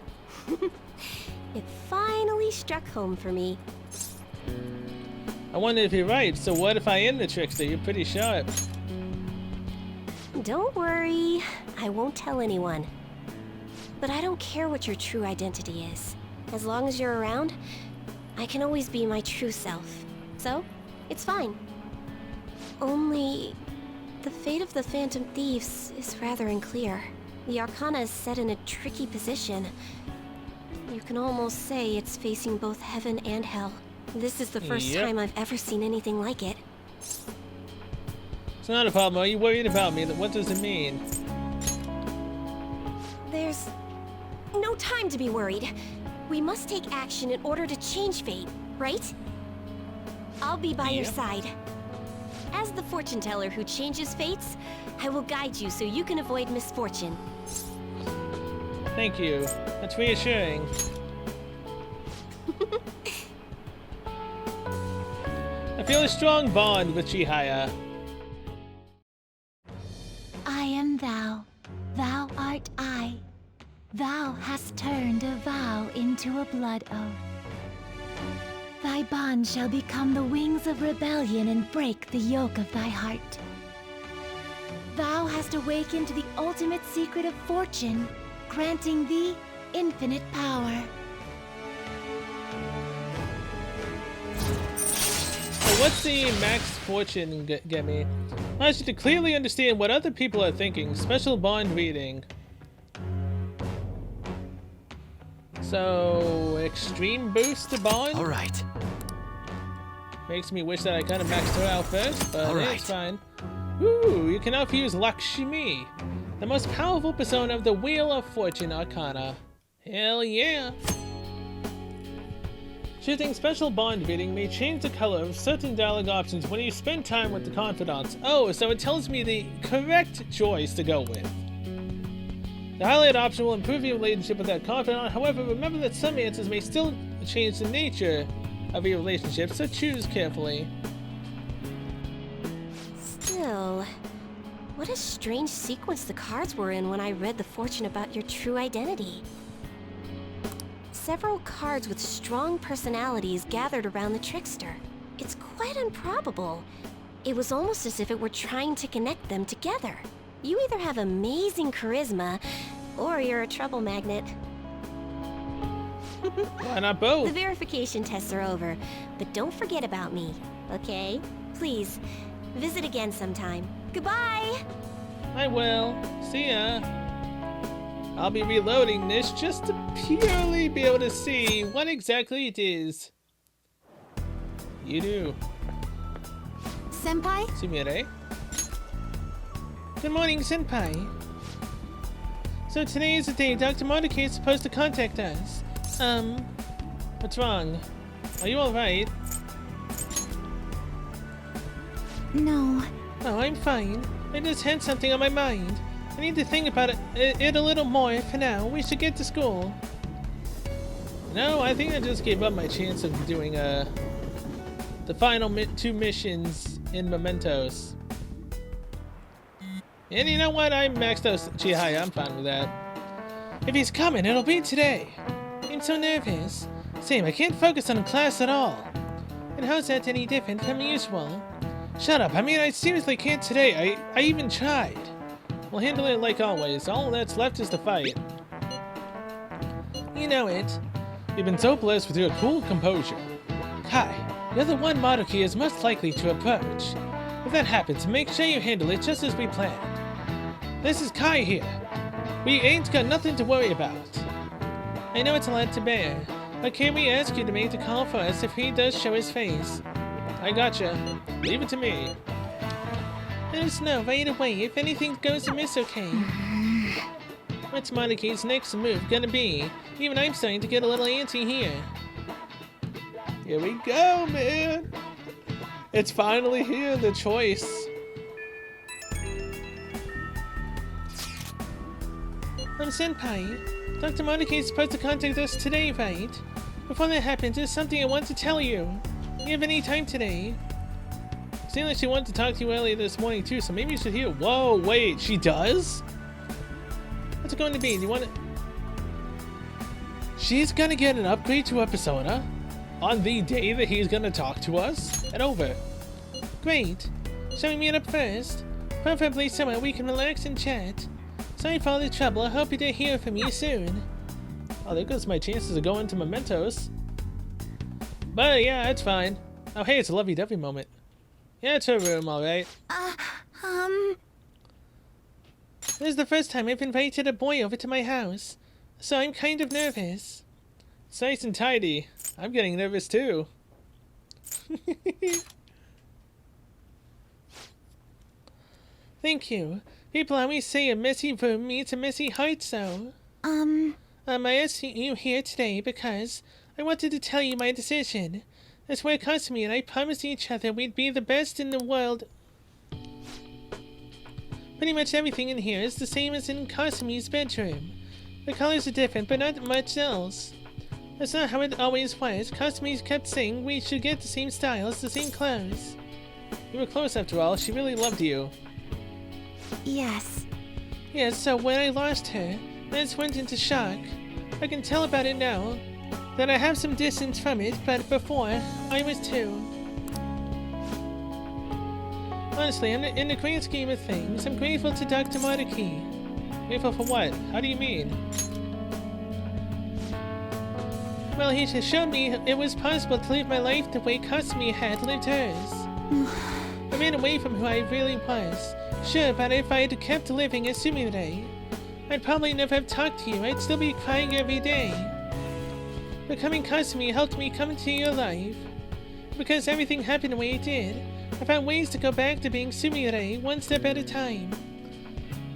It finally struck home for me. I wonder if you're right. So what if I am the trickster? You're pretty sharp. Don't worry, I won't tell anyone. But I don't care what your true identity is. As long as you're around, I can always be my true self. So, it's fine. Only, the fate of the Phantom Thieves is rather unclear. The Arcana is set in a tricky position. You can almost say it's facing both heaven and hell. This is the first Yep. time I've ever seen anything like it. It's not a problem. Are you worried about me? What does it mean? There's no time to be worried. We must take action in order to change fate, right? I'll be by your side. As the fortune teller who changes fates, I will guide you so you can avoid misfortune. Thank you. That's reassuring. I feel a strong bond with Chihaya. I am thou, thou art I. Thou hast turned a vow into a blood oath. Thy bond shall become the wings of rebellion and break the yoke of thy heart. Thou hast awakened the ultimate secret of fortune, granting thee infinite power. So what's the max fortune get me? I should clearly understand what other people are thinking. Special bond reading. So, extreme boost to bond? Alright. Makes me wish that I kind of maxed her out first, but Alright. it's fine. Ooh, you can now use Lakshmi, the most powerful persona of the Wheel of Fortune Arcana. Hell yeah! Choosing special bond reading may change the color of certain dialogue options when you spend time with the confidants. Oh, so it tells me the correct choice to go with. The highlight option will improve your relationship with that confidant. However, remember that some answers may still change the nature of your relationship, so choose carefully. Still, what a strange sequence the cards were in when I read the fortune about your true identity. Several cards with strong personalities gathered around the trickster. It's quite improbable. It was almost as if it were trying to connect them together. You either have amazing charisma, or you're a trouble magnet. Why not both? The verification tests are over, but don't forget about me, okay? Please, visit again sometime. Goodbye! I will. See ya. I'll be reloading this just to purely be able to see what exactly it is. You do. Senpai? Sumire. Good morning, Senpai. So today is the day Dr. Mordecai is supposed to contact us. What's wrong? Are you alright? No. Oh, I'm fine. I just had something on my mind. I need to think about it a little more for now. We should get to school. No, I think I just gave up my chance of doing the final two missions in Mementos. And you know what? I maxed out Chihaya. I'm fine with that. If he's coming, it'll be today. I'm so nervous. Same, I can't focus on class at all. And how's that any different from usual? Shut up. I mean, I seriously can't today. I even tried. We'll handle it like always. All that's left is the fight. You know it. You've been so blessed with your cool composure. Kai, you're the one Maruki is most likely to approach. If that happens, make sure you handle it just as we planned. This is Kai here. We ain't got nothing to worry about. I know it's a lot to bear, but can we ask you to make the call for us if he does show his face? I gotcha. Leave it to me. Let us know right away if anything goes amiss, okay? What's Maruki's next move gonna be? Even I'm starting to get a little antsy here. Here we go, man! It's finally here, the choice. Senpai, Dr. Maruki is supposed to contact us today, right? Before that happens, there's something I want to tell you. Do you have any time today? Seemed like she wanted to talk to you earlier this morning too, so maybe you should hear. Whoa, wait, she does? What's it going to be? Do you want to... She's gonna get an upgrade to her persona on the day that he's gonna talk to us? Get over. Great. Shall we meet up first? Preferably somewhere we can relax and chat. Sorry for all the trouble. I hope to hear from you soon. Oh, there goes my chances of going to Mementos. But yeah, it's fine. Oh, hey, it's a lovey-dovey moment. Yeah, it's her room, alright. This is the first time I've invited a boy over to my house, so I'm kind of nervous. It's nice and tidy. I'm getting nervous too. Thank you. People always say a messy room means a messy heart, so... I asked you here today because I wanted to tell you my decision. That's where Kasumi and I promised each other we'd be the best in the world. Pretty much everything in here is the same as in Kasumi's bedroom. The colors are different, but not much else. That's not how it always was. Kasumi kept saying we should get the same styles, the same clothes. You were close after all. She really loved you. Yes. Yes, so when I lost her, I just went into shock. I can tell about it now, that I have some distance from it, but before, I was too. Honestly, in the grand scheme of things, I'm grateful to Dr. Maruki. Grateful for what? How do you mean? Well, he just showed me it was possible to live my life the way Kasumi had lived hers. I ran away from who I really was. Sure, but if I had kept living as Sumire, I'd probably never have talked to you. I'd still be crying every day. Becoming Kasumi helped me come into your life. Because everything happened the way it did, I found ways to go back to being Sumire one step at a time.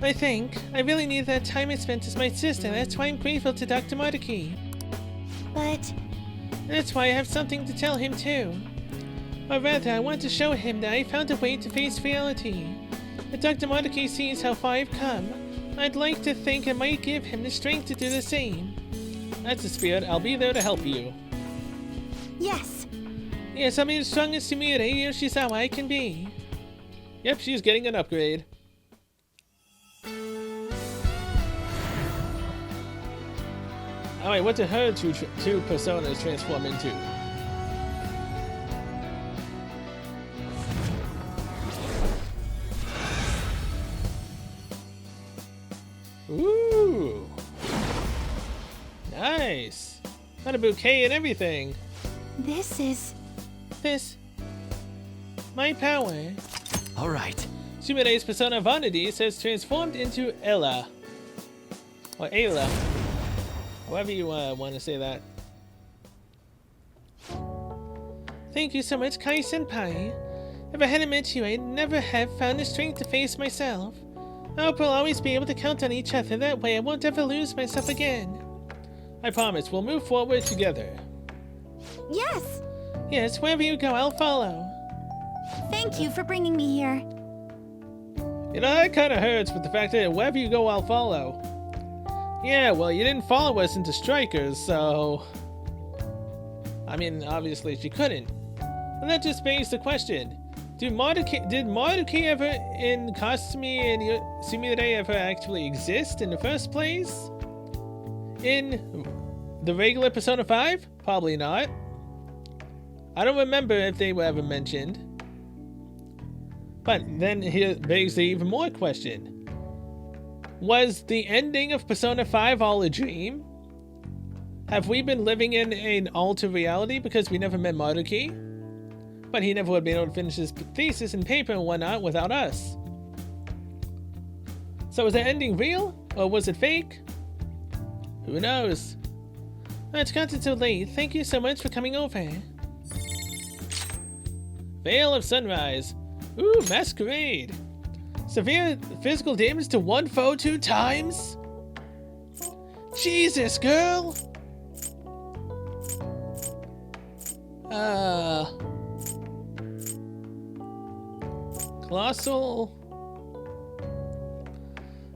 I think I really need that time I spent as my sister. That's why I'm grateful to Dr. Maruki. But... That's why I have something to tell him too. Or rather, I want to show him that I found a way to face reality. If Dr. Maruki sees how far I've come, I'd like to think it might give him the strength to do the same. That's the spirit. I'll be there to help you. yes. Yes, I'll be as strong as Sumire Yoshizawa I can be. Yep, she's getting an upgrade. Alright, what did her two personas transform into? Ooh! Nice! Got a bouquet and everything. This is... This... My power. All right. Sumire's persona Vanadis has transformed into Ella. Or Ayla. However you want to say that. Thank you so much, Kai-senpai. If I hadn't met you, I'd never have found the strength to face myself. I hope we'll always be able to count on each other. That way I won't ever lose myself again. I promise we'll move forward together. Yes! Yes, wherever you go, I'll follow. Thank you for bringing me here. You know, that kind of hurts with the fact that wherever you go, I'll follow. Yeah, well, you didn't follow us into Strikers, so... I mean, obviously she couldn't. And that just begs the question. Did Maruki ever in Kasumi and Sumire ever actually exist in the first place? In the regular Persona 5? Probably not. I don't remember if they were ever mentioned. But then here begs the even more question. Was the ending of Persona 5 all a dream? Have we been living in an altered reality because we never met Maruki? But he never would have been able to finish his thesis and paper and whatnot without us. So was the ending real? Or was it fake? Who knows? It's gotten so late. Thank you so much for coming over. Veil of Sunrise. Ooh, Masquerade. Severe physical damage to one foe 2 times? Jesus, girl! Colossal.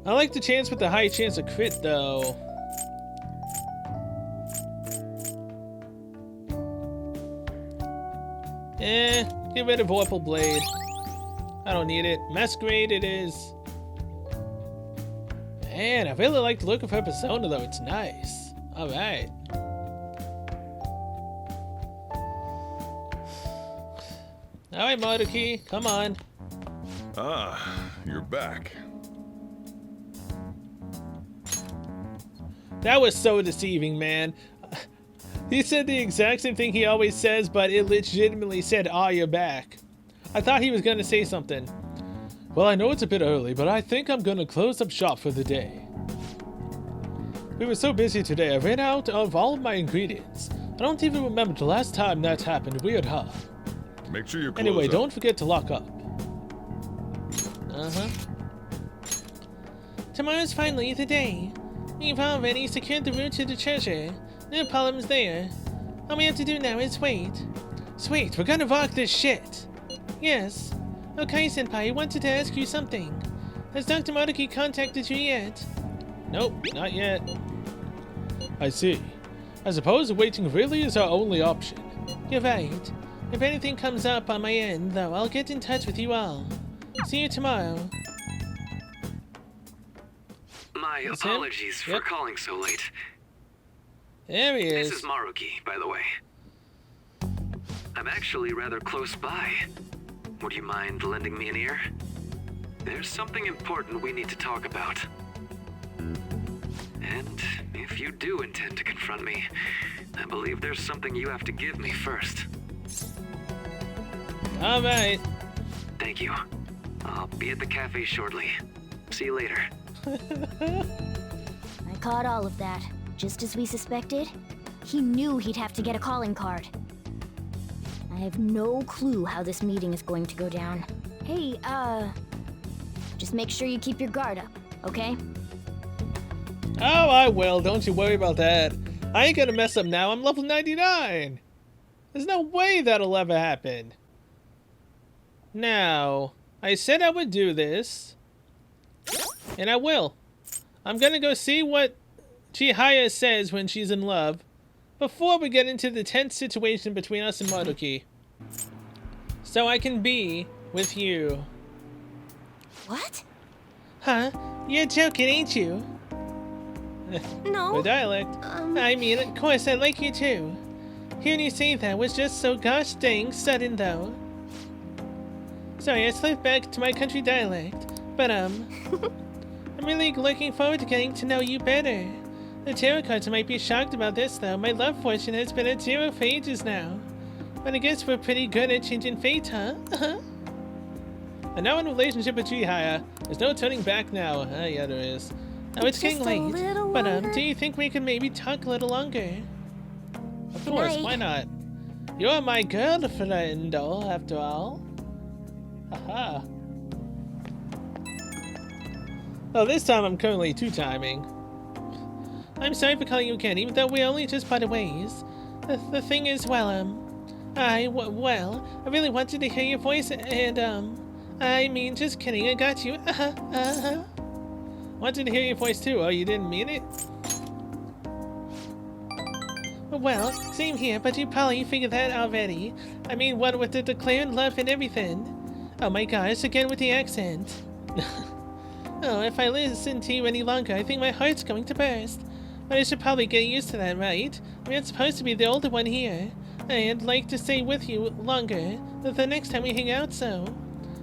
I like the chance with the high chance of crit, though. Get rid of Vorpal Blade. I don't need it. Masquerade it is. Man, I really like the look of her persona, though. It's nice. Alright. Alright, Maruki, come on. Ah, you're back. That was so deceiving, man. He said the exact same thing he always says, but it legitimately said, "Ah, you're back." I thought he was gonna say something. Well, I know it's a bit early, but I think I'm gonna close up shop for the day. We were so busy today, I ran out of all of my ingredients. I don't even remember the last time that happened. Weird, huh? Make sure you close Anyway, up. don't forget to lock up. Tomorrow's finally the day. We've already secured the route to the treasure. No problems there. All we have to do now is wait. Sweet, we're gonna rock this shit. Yes. Okay, Senpai, I wanted to ask you something. Has Dr. Maruki contacted you yet? Nope, not yet. I see. I suppose waiting really is our only option. You're right. If anything comes up on my end, though, I'll get in touch with you all. See you tomorrow. My That's him? apologies for Yep. calling so late. There he This is. is Maruki, by the way. I'm actually rather close by. Would you mind lending me an ear? There's something important we need to talk about. And if you do intend to confront me, I believe there's something you have to give me first. Alright. Thank you. I'll be at the cafe shortly. See you later. I caught all of that, just as we suspected. He knew he'd have to get a calling card. I have no clue how this meeting is going to go down. Hey, just make sure you keep your guard up, okay? Oh, I will. Don't you worry about that. I ain't gonna mess up now. I'm level 99. There's no way that'll ever happen. Now, I said I would do this. And I will. I'm gonna go see what Chihaya says when she's in love before we get into the tense situation between us and Maruki. So I can be with you. What? Huh? You're joking, ain't you? No. My dialect. I mean, of course, I like you too. Hearing you say that was just so gosh dang sudden, though. Sorry, I slipped back to my country dialect, but I'm really looking forward to getting to know you better. The tarot cards might be shocked about this, though. My love fortune has been at 0 for ages now. But I guess we're pretty good at changing fate, huh? I'm now in a relationship with Chihaya. There's no turning back now. Yeah, there is. Oh, it's getting Just a late. little But longer. do you think we could maybe talk a little longer? Of course, night. why not? You're my girlfriend, though, after all. Haha. Oh, this time I'm currently two-timing. I'm sorry for calling you again, even though we only just parted ways. The thing is, well, I really wanted to hear your voice, and, I mean, just kidding, I got you. Wanted to hear your voice too. Oh, you didn't mean it? Well, same here, but you probably figured that already. I mean, what with the declared love and everything. Oh my gosh, again with the accent. Oh, if I listen to you any longer, I think my heart's going to burst. But I should probably get used to that, right? I mean, I'm supposed to be the older one here. I'd like to stay with you longer the next time we hang out, so...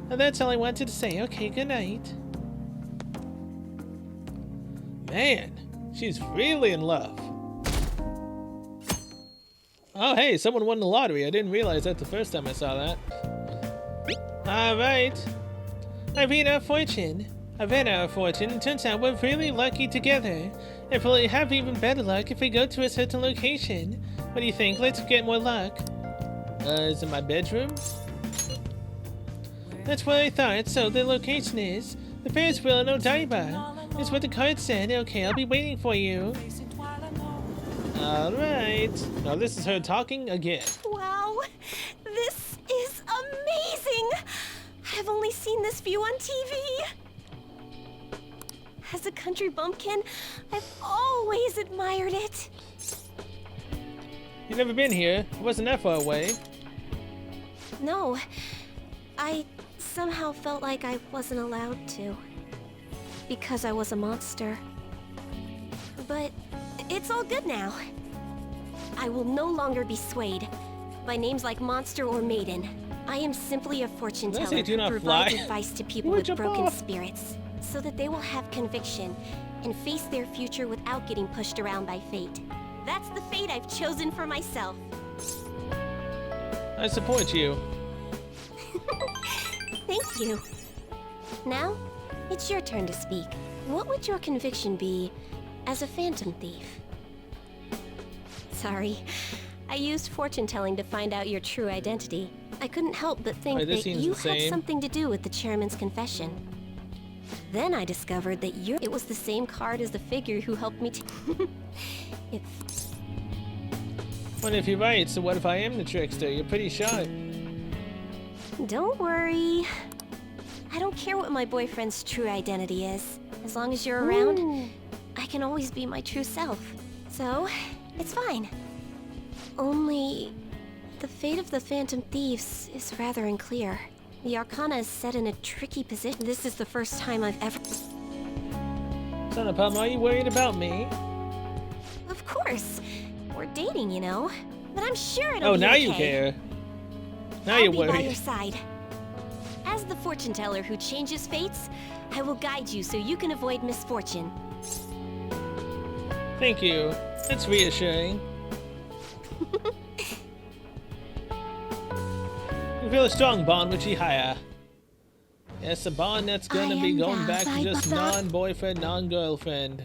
that's all I wanted to say. Okay, good night. Man, she's really in love. Oh, hey, someone won the lottery. I didn't realize that the first time I saw that. Alright. I read our fortune. It turns out we're really lucky together. And we'll have even better luck if we go to a certain location. What do you think? Let's get more luck. Is it my bedroom? That's what I thought. So the location is the Ferris wheel in Odaiba. Is what the card said. Okay, I'll be waiting for you. Alright. Now this is her talking again. Wow, this is amazing! I've only seen this view on TV. As a country bumpkin, I've always admired it. You've never been here. It wasn't that far away. No, I somehow felt like I wasn't allowed to. Because I was a monster. But it's all good now. I will no longer be swayed by names like monster or maiden. I am simply a fortune Did I teller say do who not provides fly? advice to people Would with you broken off? spirits, so that they will have conviction and face their future without getting pushed around by fate. That's the fate I've chosen for myself. I support you. Thank you. Now, it's your turn to speak. What would your conviction be as a phantom thief? Sorry, I used fortune telling to find out your true identity. I couldn't help but think Wait, this that seems you had insane. something to do with the chairman's confession. Then I discovered that it was the same card as the figure who helped me it... What if you're right? So what if I am the trickster? You're pretty sharp. Don't worry. I don't care what my boyfriend's true identity is. As long as you're around, I can always be my true self. So, it's fine. Only... the fate of the Phantom Thieves is rather unclear. The Arcana is set in a tricky position. This is the first time I've ever... Son of Pum, are you worried about me? Of course. We're dating, you know. But I'm sure it'll Oh, be now okay. you care. Now I'll you're be by your worried. side. As the fortune teller who changes fates, I will guide you so you can avoid misfortune. Thank you. That's reassuring. You feel a strong bond with Chihaya. Yes, a bond that's gonna I be am going thou, back to thy just brother. non-boyfriend, non-girlfriend.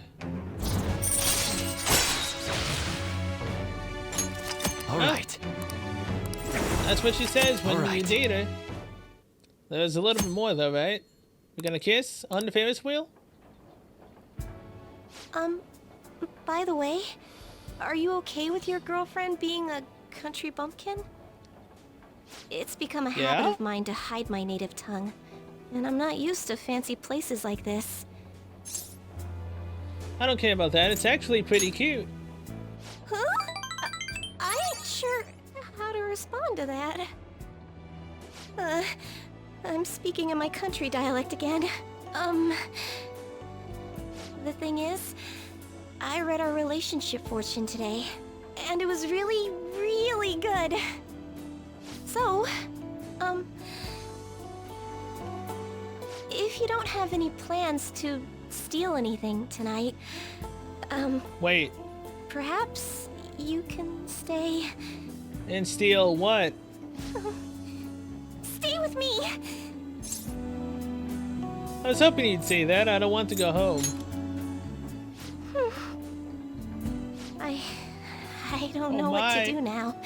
All right. That's what she says when you Alright. date her. There's a little bit more though, right? We gonna kiss on the Ferris wheel? By the way, are you okay with your girlfriend being a country bumpkin? It's become a habit Yeah? of mine to hide my native tongue, and I'm not used to fancy places like this. I don't care about that. It's actually pretty cute. Huh? I ain't sure how to respond to that. I'm speaking in my country dialect again. The thing is, I read our relationship fortune today, and it was really, really good. So, if you don't have any plans to steal anything tonight, Wait, perhaps you can stay. and steal what? Stay with me! I was hoping you'd say that. I don't want to go home. I don't Oh know what my. to do now.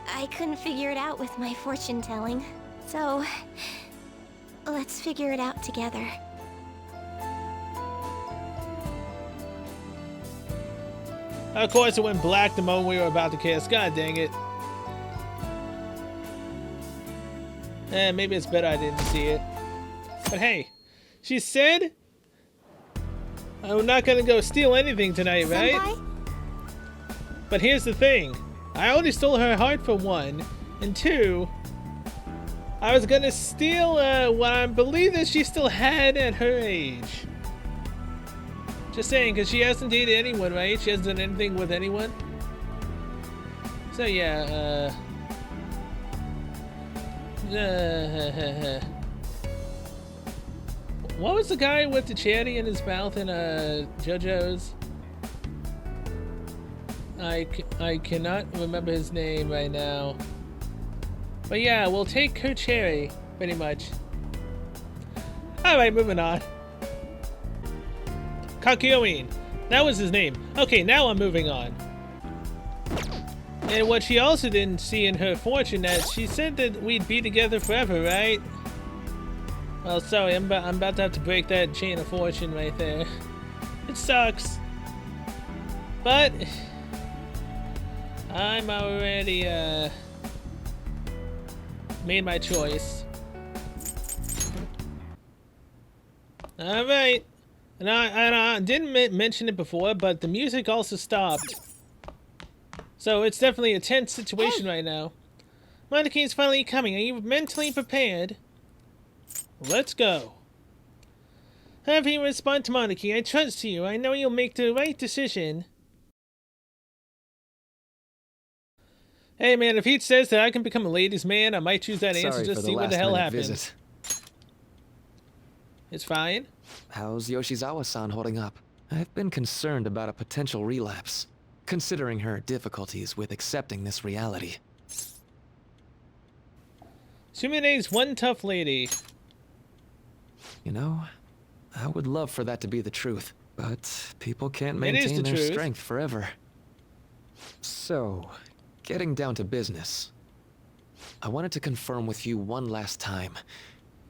I couldn't figure it out with my fortune telling. So, let's figure it out together. Of course, it went black the moment we were about to kiss. God dang it. Maybe it's better I didn't see it. But hey, she said I'm not gonna go steal anything tonight, right? Senpai? But here's the thing. I only stole her heart for one, and two, I was gonna steal what I believe that she still had at her age. Just saying, because she hasn't dated anyone, right? She hasn't done anything with anyone. So yeah, what was the guy with the cherry in his mouth in JoJo's? I cannot remember his name right now. But yeah, we'll take her cherry, pretty much. Alright, moving on. Kakyoin. That was his name. Okay, now I'm moving on. And what she also didn't see in her fortune, that she said that we'd be together forever, right? Well, sorry, I'm about to have to break that chain of fortune right there. It sucks. But I'm already made my choice. All right, and I didn't mention it before, but the music also stopped. So it's definitely a tense situation right now. Monarchy is finally coming. Are you mentally prepared? Let's go. However you respond to Monarchy, I trust you. I know you'll make the right decision. Hey man, if he says that I can become a ladies' man, I might choose that answer Sorry just for to see the what the hell last-minute happens. visit. It's fine. How's Yoshizawa-san holding up? I've been concerned about a potential relapse, considering her difficulties with accepting this reality. Sumine's one tough lady. You know, I would love for that to be the truth, but people can't It is maintain the their truth. strength forever. So, getting down to business. I wanted to confirm with you one last time.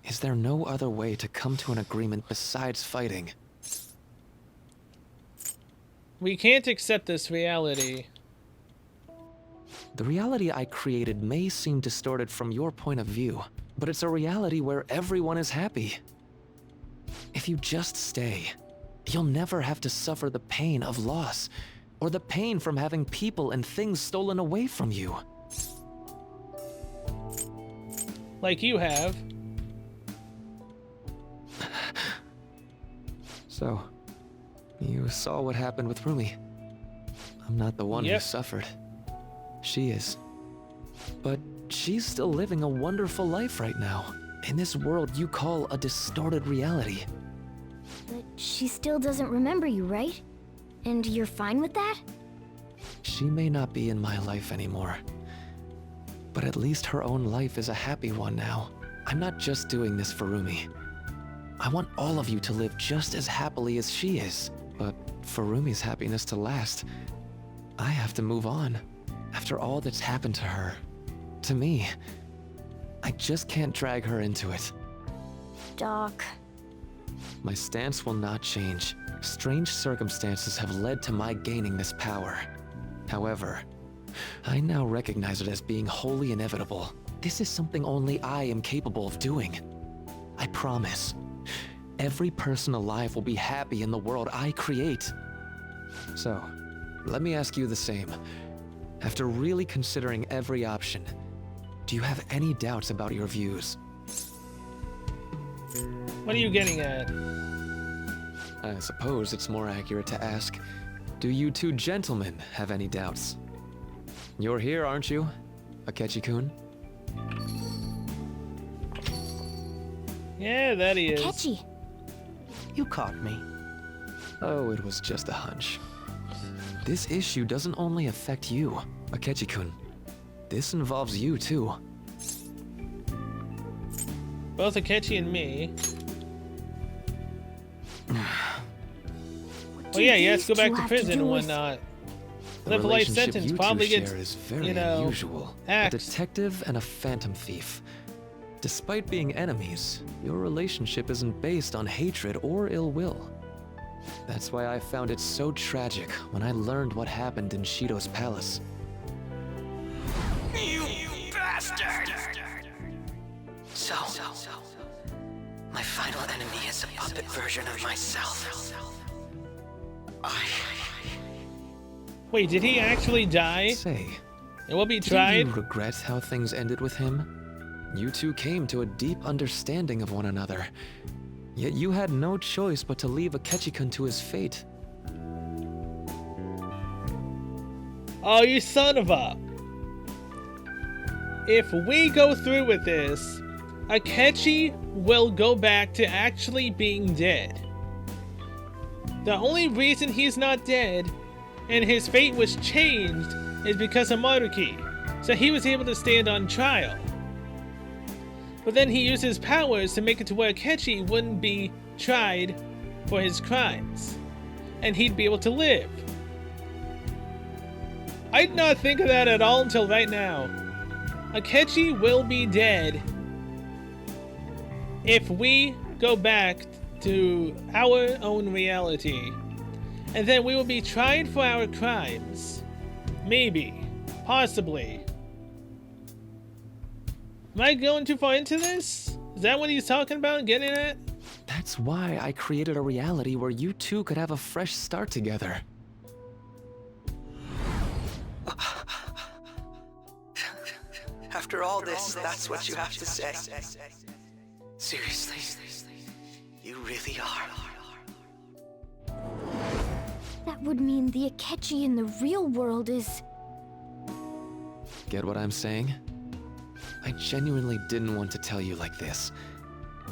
Is there no other way to come to an agreement besides fighting? We can't accept this reality. The reality I created may seem distorted from your point of view, but it's a reality where everyone is happy. If you just stay, you'll never have to suffer the pain of loss, or the pain from having people and things stolen away from you. Like you have. So, you saw what happened with Rumi. I'm not the one who Yep. suffered. She is. But she's still living a wonderful life right now, in this world you call a distorted reality. But she still doesn't remember you, right? And you're fine with that? She may not be in my life anymore, but at least her own life is a happy one now. I'm not just doing this for Rumi. I want all of you to live just as happily as she is. But for Rumi's happiness to last, I have to move on. After all that's happened to her, to me, I just can't drag her into it. Doc. My stance will not change. Strange circumstances have led to my gaining this power. However, I now recognize it as being wholly inevitable. This is something only I am capable of doing. I promise. Every person alive will be happy in the world I create. So, let me ask you the same. After really considering every option, do you have any doubts about your views? What are you getting at? I suppose it's more accurate to ask, do you two gentlemen have any doubts? You're here, aren't you, Akechi-kun? Yeah, that he is. Catchy. You caught me. Oh, it was just a hunch. This issue doesn't only affect you, Akechi-kun. This involves you too. Both Akechi and me. Oh yeah, he has to go back to prison and whatnot. The Live a life relationship sentence, you probably two gets, share is very you know, unusual. A axed. detective and a phantom thief. Despite being enemies, your relationship isn't based on hatred or ill will. That's why I found it so tragic when I learned what happened in Shido's palace. You bastard! So, my final enemy is a puppet version of myself. Wait, did he actually die? Say, And will be do tried? you regret how things ended with him? You two came to a deep understanding of one another. Yet you had no choice but to leave Akechi-kun to his fate. Oh, you son of a... If we go through with this, Akechi will go back to actually being dead. The only reason he's not dead and his fate was changed is because of Maruki, so he was able to stand on trial. But then he used his powers to make it to where Akechi wouldn't be tried for his crimes, and he'd be able to live. I did not think of that at all until right now. Akechi will be dead if we go back to our own reality, and then we will be tried for our crimes. Maybe. Possibly. Am I going too far into this? Is that what he's talking about, getting at? That's why I created a reality where you two could have a fresh start together. After all this, that's what you have to say. Seriously, you really are. That would mean the Akechi in the real world is... Get what I'm saying? I genuinely didn't want to tell you like this.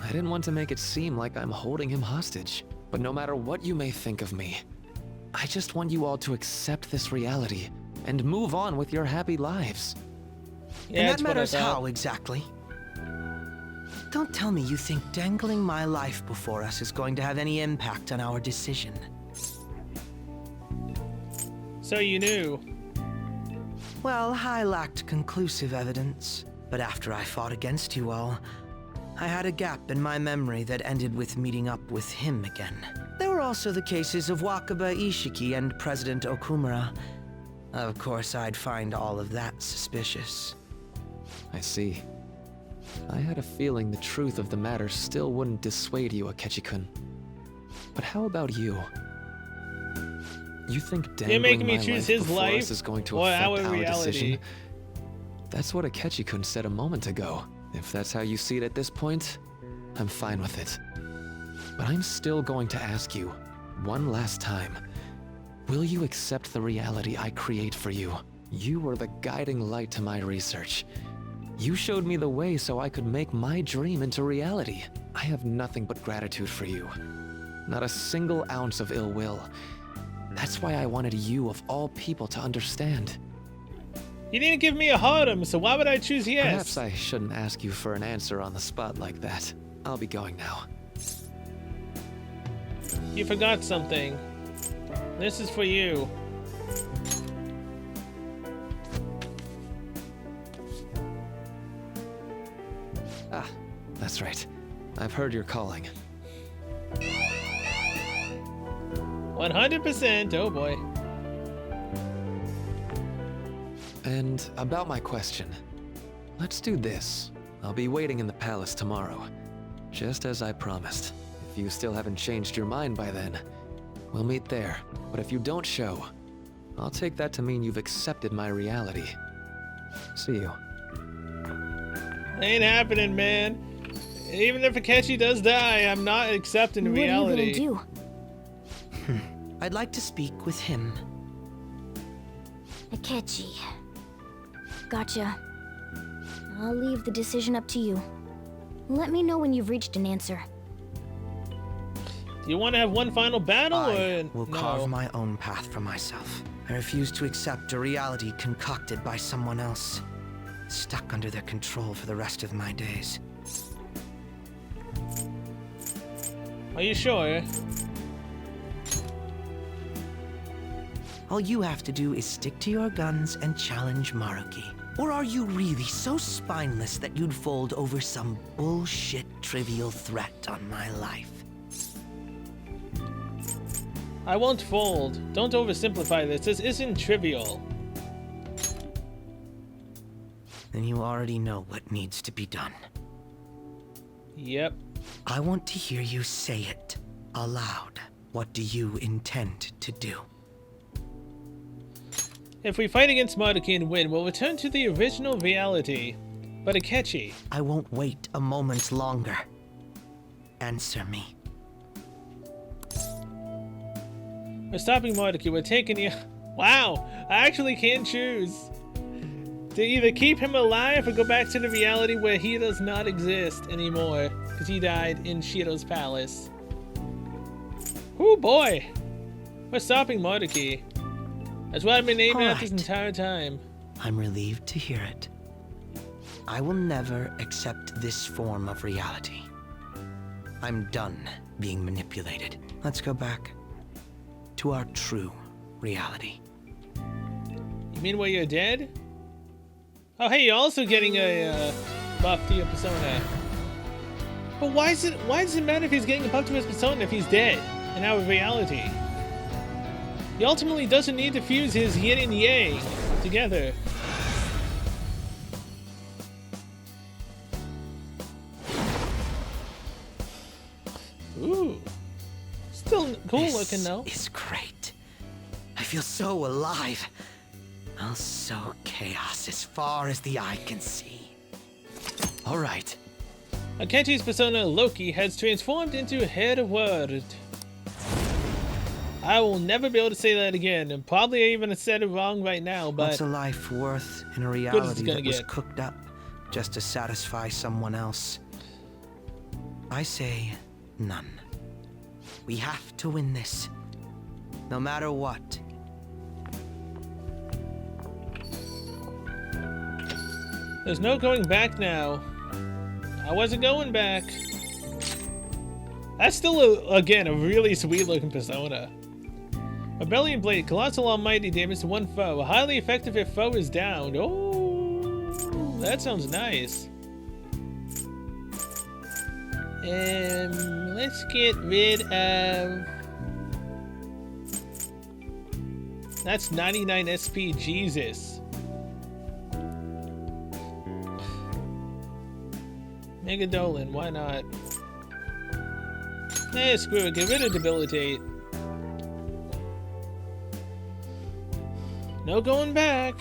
I didn't want to make it seem like I'm holding him hostage. But no matter what you may think of me, I just want you all to accept this reality and move on with your happy lives. Yeah, And that's that what I matters thought. how exactly? Don't tell me you think dangling my life before us is going to have any impact on our decision. So you knew. Well, I lacked conclusive evidence, but after I fought against you all, I had a gap in my memory that ended with meeting up with him again. There were also the cases of Wakaba Ishiki and President Okumura. Of course, I'd find all of that suspicious. I see. I had a feeling the truth of the matter still wouldn't dissuade you, Akechi-kun. But how about you? You think You're making dangling me my choose life his before life us is going to or affect our our reality? decision? That's what Akechi-kun said a moment ago. If that's how you see it at this point, I'm fine with it. But I'm still going to ask you, one last time, will you accept the reality I create for you? You were the guiding light to my research. You showed me the way so I could make my dream into reality. I have nothing but gratitude for you. Not a single ounce of ill will. That's why I wanted you of all people to understand. You didn't give me a Harem, so why would I choose yes? Perhaps I shouldn't ask you for an answer on the spot like that. I'll be going now. You forgot something. This is for you. Ah, that's right. I've heard you're calling. 100%, oh boy. And about my question. Let's do this. I'll be waiting in the palace tomorrow. Just as I promised. If you still haven't changed your mind by then, we'll meet there. But if you don't show, I'll take that to mean you've accepted my reality. See you. Ain't happening, man. Even if Akechi does die, I'm not accepting the reality. What are you gonna I'd like to speak with him. do? Akechi. Gotcha. I'll leave the decision up to you. Let me know when you've reached an answer. Do you want to have one final battle, I or will no? carve my own path for myself. I refuse to accept a reality concocted by someone else, stuck under their control for the rest of my days. Are you sure? All you have to do is stick to your guns and challenge Maruki. Or are you really so spineless that you'd fold over some bullshit trivial threat on my life? I won't fold. Don't oversimplify this. This isn't trivial. Then you already know what needs to be done. Yep. I want to hear you say it aloud. What do you intend to do? If we fight against Maruki and win, we'll return to the original reality. But Akechi, I won't wait a moment longer. Answer me. we're stopping Maruki. We're taking you. Wow, I actually can't choose. To either keep him alive or go back to the reality where he does not exist anymore. Because he died in Shiro's palace. Oh boy. We're stopping Maruki. That's what I've been aiming at this Alright. entire time. I'm relieved to hear it. I will never accept this form of reality. I'm done being manipulated. Let's go back to our true reality. You mean where you're dead? Oh hey, you're also getting a buff to your persona. But why does it matter if he's getting a buff to his persona if he's dead in our reality? He ultimately doesn't need to fuse his yin and yang together. Ooh. Still cool looking though. This is great. I feel so alive. I'll sow chaos as far as the eye can see. All right. Akechi's persona Loki has transformed into Head Word. I will never be able to say that again, and probably even said it wrong right now, but What's a life worth in a as it's reality gonna that was get. cooked up just to satisfy someone else? I say none. We have to win this, no matter what. there's no going back now. I wasn't going back. That's still, again, a really sweet looking persona. Rebellion Blade, Colossal Almighty damage to one foe. Highly effective if foe is downed. Oh, that sounds nice. Let's get rid of... That's 99 SP, Jesus. Megadolin, why not? Eh, screw it, get rid of Debilitate. No going back.